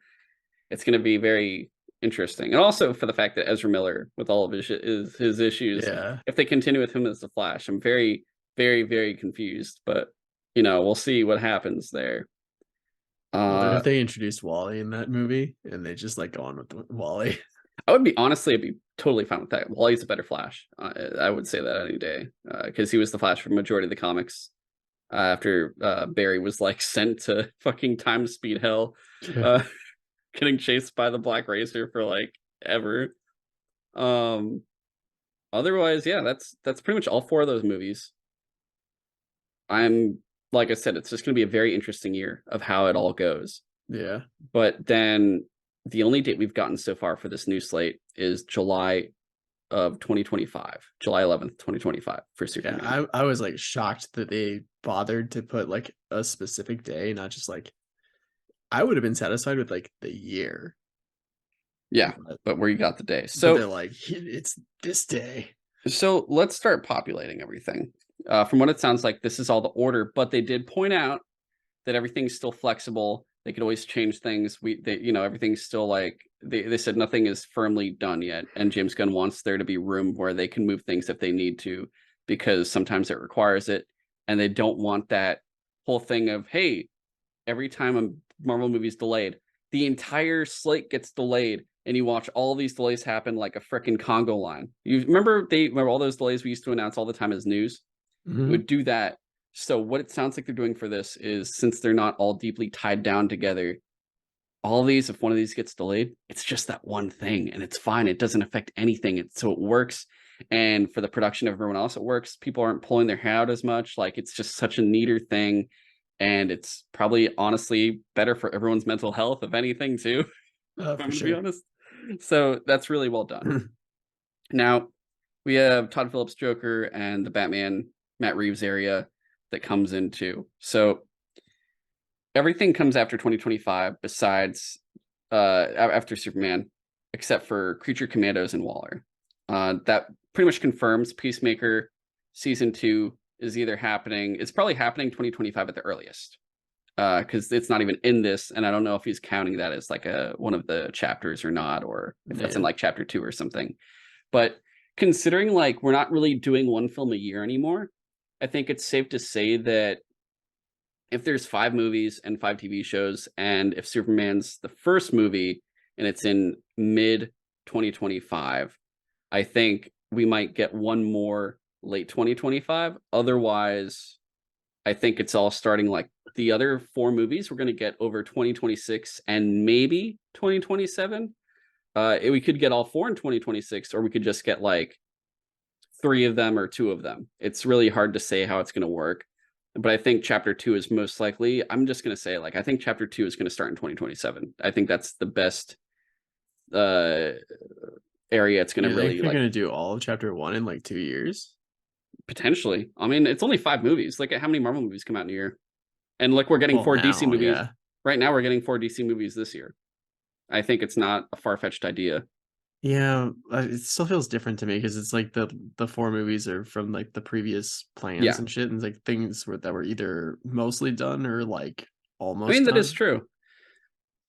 it's going to be very interesting. And also for the fact that Ezra Miller, with all of his issues, Yeah. if they continue with him as the Flash, I'm very, very, very confused. But we'll see what happens there. What if they introduced Wally in that movie and they just like go on with Wally? I'd be totally fine with that. Wally's a better Flash. I would say that any day, because he was the Flash for majority of the comics. After Barry was like sent to fucking time speed hell, getting chased by the Black Racer for like ever. Otherwise, yeah, that's pretty much all four of those movies. I'm Like I said, it's just going to be a very interesting year of how it all goes. Yeah. But then the only date we've gotten so far for this new slate is July of 2025, July 11th, 2025 for Superman. Yeah, I was like shocked that they bothered to put like a specific day, not just like I would have been satisfied with like the year. Yeah, but where you got the day. But So they're like, it's this day. So let's start populating everything. From what it sounds like, this is all the order, but they did point out that everything's still flexible. They could always change things. Everything's still like they said nothing is firmly done yet, and James Gunn wants there to be room where they can move things if they need to, because sometimes it requires it, and they don't want that whole thing of, hey, every time a Marvel movie's delayed, the entire slate gets delayed, and you watch all these delays happen like a freaking Congo line. You remember all those delays we used to announce all the time as news? It would do that. So what it sounds like they're doing for this is, since they're not all deeply tied down together, all these, if one of these gets delayed, it's just that one thing, and it's fine. It doesn't affect anything. So it works. And for the production of everyone else, it works. People aren't pulling their hair out as much. Like, it's just such a neater thing. And it's probably honestly better for everyone's mental health, if anything, too. For I'm sure. to be honest. So that's really well done. Now, we have Todd Phillips' Joker and the Batman Matt Reeves area that comes into. So everything comes after 2025 besides after Superman, except for Creature Commandos and Waller. That pretty much confirms Peacemaker season 2 is either happening. It's probably happening 2025 at the earliest. because it's not even in this, and I don't know if he's counting that as like one of the chapters or not, or if that's in like chapter 2 or something. But considering like we're not really doing one film a year anymore, I think it's safe to say that if there's 5 movies and 5 TV shows, and if Superman's the first movie and it's in mid 2025, I think we might get one more late 2025. Otherwise, I think it's all starting like the other 4 movies we're going to get over 2026 and maybe 2027. We could get all 4 in 2026, or we could just get like 3 of them or 2 of them. It's really hard to say how it's going to work. But I think chapter 2 is most likely. I'm just going to say, like, I think chapter 2 is going to start in 2027. I think that's the best area it's going to really. They're like, going to do all of chapter 1 in like 2 years. Potentially. I mean, it's only 5 movies. Look at how many Marvel movies come out in a year. And look, we're getting 4 DC movies. Yeah. Right now, we're getting 4 DC movies this year. I think it's not a far-fetched idea. Yeah, it still feels different to me because it's like the 4 movies are from like the previous plans and shit, and like things that were either mostly done or like almost. I mean, that is true.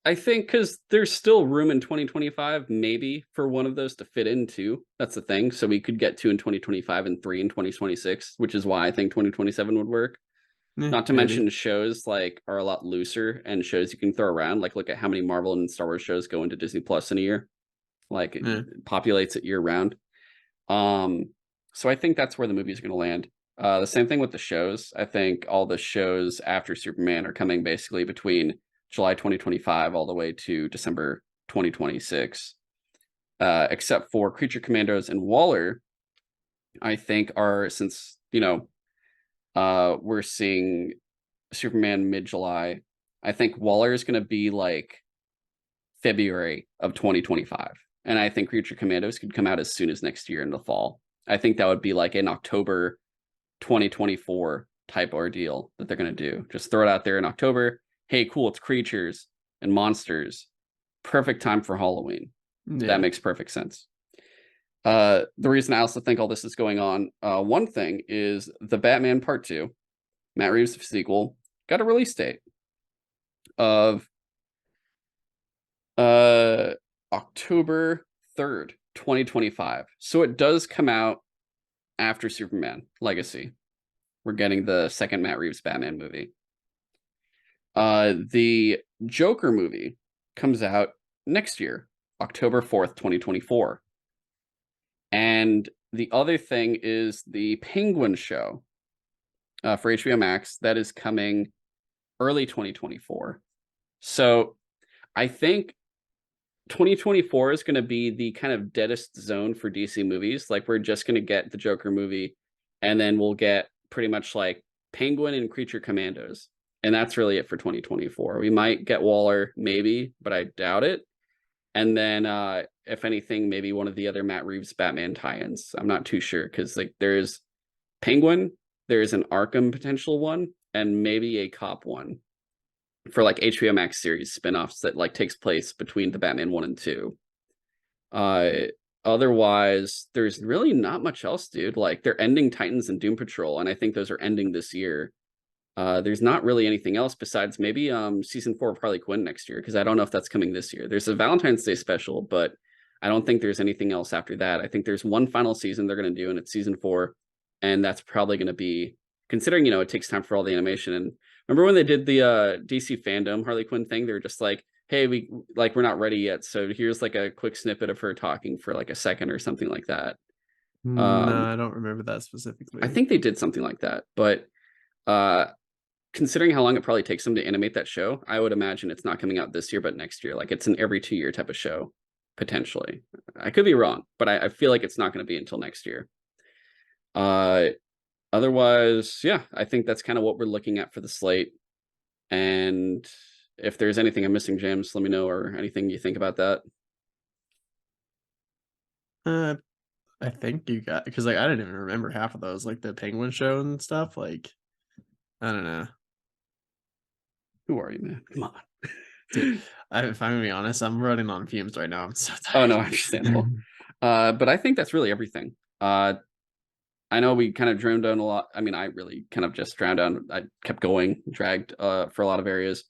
I think because there's still room in 2025, maybe for one of those to fit in too. That's the thing. So we could get 2 in 2025 and 3 in 2026, which is why I think 2027 would work. Not to mention shows like are a lot looser, and shows you can throw around. Like look at how many Marvel and Star Wars shows go into Disney Plus in a year. Like it populates it year round. So I think that's where the movies are going to land. The same thing with the shows. I think all the shows after Superman are coming basically between July 2025 all the way to December 2026. Except for Creature Commandos and Waller, I think are, since, you know, we're seeing Superman mid-July, I think Waller is going to be like February of 2025. And I think Creature Commandos could come out as soon as next year in the fall. I think that would be like an October 2024 type ordeal that they're going to do. Just throw it out there in October. Hey, cool, it's creatures and monsters. Perfect time for Halloween. Yeah. That makes perfect sense. The reason I also think all this is going on, one thing is the Batman Part 2, Matt Reeves' sequel, got a release date of October 3rd, 2025. So it does come out after Superman Legacy. We're getting the second Matt Reeves Batman movie. The Joker movie comes out next year, October 4th, 2024. And the other thing is the Penguin show for HBO Max that is coming early 2024. So I think 2024 is going to be the kind of deadest zone for DC movies. Like we're just going to get the Joker movie, and then we'll get pretty much like Penguin and Creature Commandos. And that's really it for 2024. We might get Waller, maybe, but I doubt it. And then if anything, maybe one of the other Matt Reeves Batman tie-ins. I'm not too sure, because like there's Penguin, there's an Arkham potential one, and maybe a cop one for like HBO Max series spinoffs that like takes place between the Batman 1 and 2. Otherwise, there's really not much else, dude. Like they're ending Titans and Doom Patrol, and I think those are ending this year. There's not really anything else besides maybe season 4 of Harley Quinn next year, because I don't know if that's coming this year. There's a Valentine's Day special, but I don't think there's anything else after that. I think there's one final season they're going to do, and it's season 4, and that's probably going to be, considering, you know, it takes time for all the animation. And remember when they did the DC fandom Harley Quinn thing? They were just like, hey, we're not ready yet, so here's like a quick snippet of her talking for like a second or something like that. No, I don't remember that specifically. I think they did something like that, but considering how long it probably takes them to animate that show, I would imagine it's not coming out this year, but next year. Like it's an every 2-year type of show, potentially. I could be wrong, but I feel like it's not going to be until next year. Otherwise, yeah, I think that's kind of what we're looking at for the slate. And if there's anything I'm missing, James, let me know, or anything you think about that. I think you got, because like I didn't even remember half of those, like the Penguin show and stuff. Like, I don't know. Who are you, man? Come on. Dude, if I'm gonna be honest, I'm running on fumes right now. I'm so tired. Oh no, understandable. But I think that's really everything. I know we kind of drowned down a lot. I mean, I really kind of just drowned down. I kept going, dragged for a lot of areas,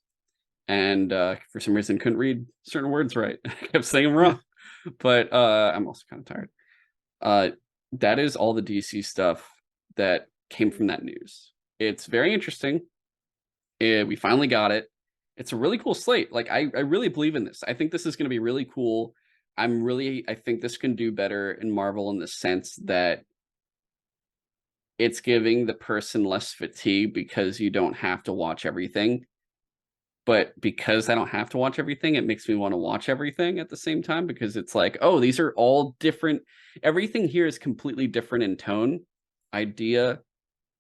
and for some reason couldn't read certain words right. I kept saying them Yeah. wrong, but I'm also kind of tired. That is all the DC stuff that came from that news. It's very interesting. We finally got it. It's a really cool slate. Like I really believe in this. I think this is going to be really cool. I think this can do better in Marvel in the sense that it's giving the person less fatigue because you don't have to watch everything. But because I don't have to watch everything, it makes me want to watch everything at the same time because it's like, oh, these are all different. Everything here is completely different in tone, idea,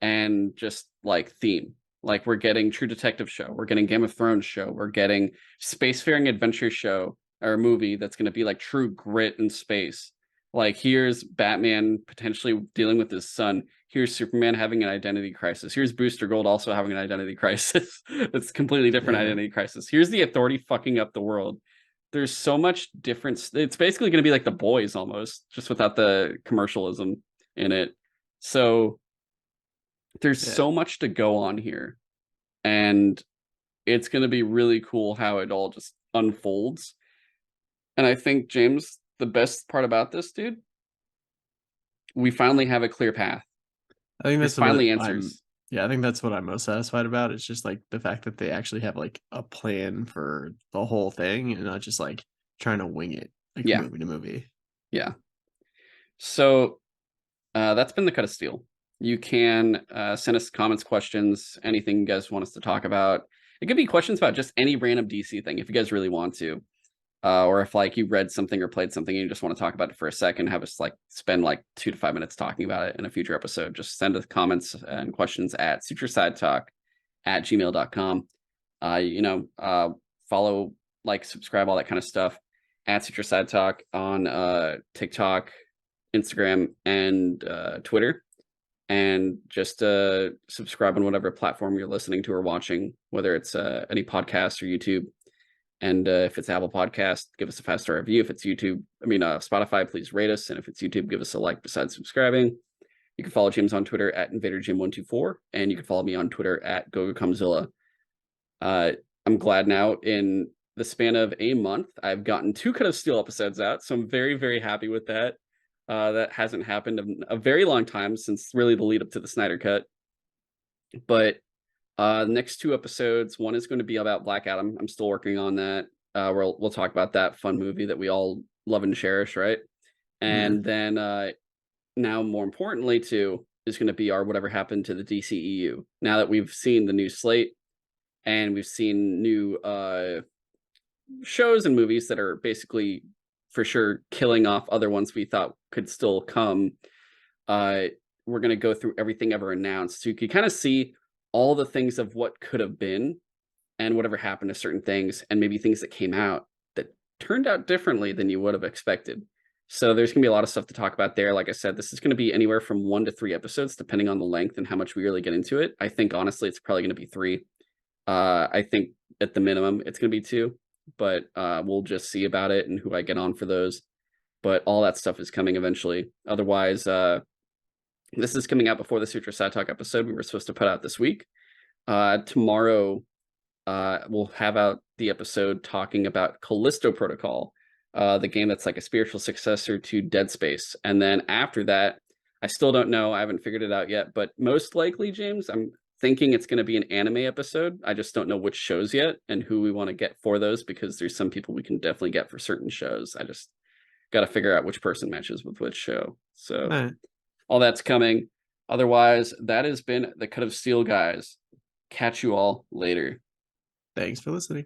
and just like theme. Like we're getting True Detective show, we're getting Game of Thrones show, we're getting spacefaring adventure show or a movie that's going to be like true grit in space. Like here's Batman potentially dealing with his son. Here's Superman having an identity crisis. Here's Booster Gold also having an identity crisis. It's completely different Yeah. identity crisis. Here's the Authority fucking up the world. There's so much difference. It's basically going to be like The Boys almost, just without the commercialism in it. So there's Yeah. so much to go on here, and it's going to be really cool how it all just unfolds. And I think, James, the best part about this, dude, we finally have a clear path. I think There's that's what finally I'm answers. yeah, I think that's what I'm most satisfied about. It's just like the fact that they actually have like a plan for the whole thing and not just like trying to wing it like Yeah, movie to movie. yeah. So that's been the cut of steel. You can send us comments, questions, anything you guys want us to talk about. It could be questions about just any random DC thing if you guys really want to. Or if like you read something or played something and you just want to talk about it for a second, have us like spend like 2 to 5 minutes talking about it in a future episode. Just send us comments and questions at suturesidetalk@gmail.com. Follow, like, subscribe, all that kind of stuff at Suture Side Talk on TikTok, Instagram, and Twitter. And just subscribe on whatever platform you're listening to or watching, whether it's any podcast or YouTube. And if it's Apple Podcast, give us a 5-star review. If it's Spotify, please rate us. And if it's YouTube, give us a like besides subscribing. You can follow James on Twitter at InvaderJim124, and you can follow me on Twitter at GoGoComzilla. I'm glad now in the span of a month, I've gotten 2 Cut of Steel episodes out, so I'm very, very happy with that. That hasn't happened in a very long time since really the lead up to the Snyder Cut. But the next 2 episodes, one is going to be about Black Adam. I'm still working on that. We'll talk about that fun movie that we all love and cherish, right? Yeah. And then now, more importantly, too, is going to be our whatever happened to the DCEU. Now that we've seen the new slate and we've seen new shows and movies that are basically for sure killing off other ones we thought could still come, we're going to go through everything ever announced. So you can kind of see all the things of what could have been and whatever happened to certain things, and maybe things that came out that turned out differently than you would have expected. So there's going to be a lot of stuff to talk about there. Like I said, this is going to be anywhere from 1 to 3 episodes, depending on the length and how much we really get into it. I think, honestly, it's probably going to be 3. I think at the minimum, it's going to be 2, but we'll just see about it and who I get on for those. But all that stuff is coming eventually. Otherwise, this is coming out before the Suture Side Talk episode we were supposed to put out this week. Tomorrow, we'll have out the episode talking about Callisto Protocol, the game that's like a spiritual successor to Dead Space. And then after that, I still don't know. I haven't figured it out yet, but most likely, James, I'm thinking it's going to be an anime episode. I just don't know which shows yet and who we want to get for those, because there's some people we can definitely get for certain shows. I just got to figure out which person matches with which show. So Right. all that's coming. Otherwise, that has been the Cut of Steel, guys. Catch you all later. Thanks for listening.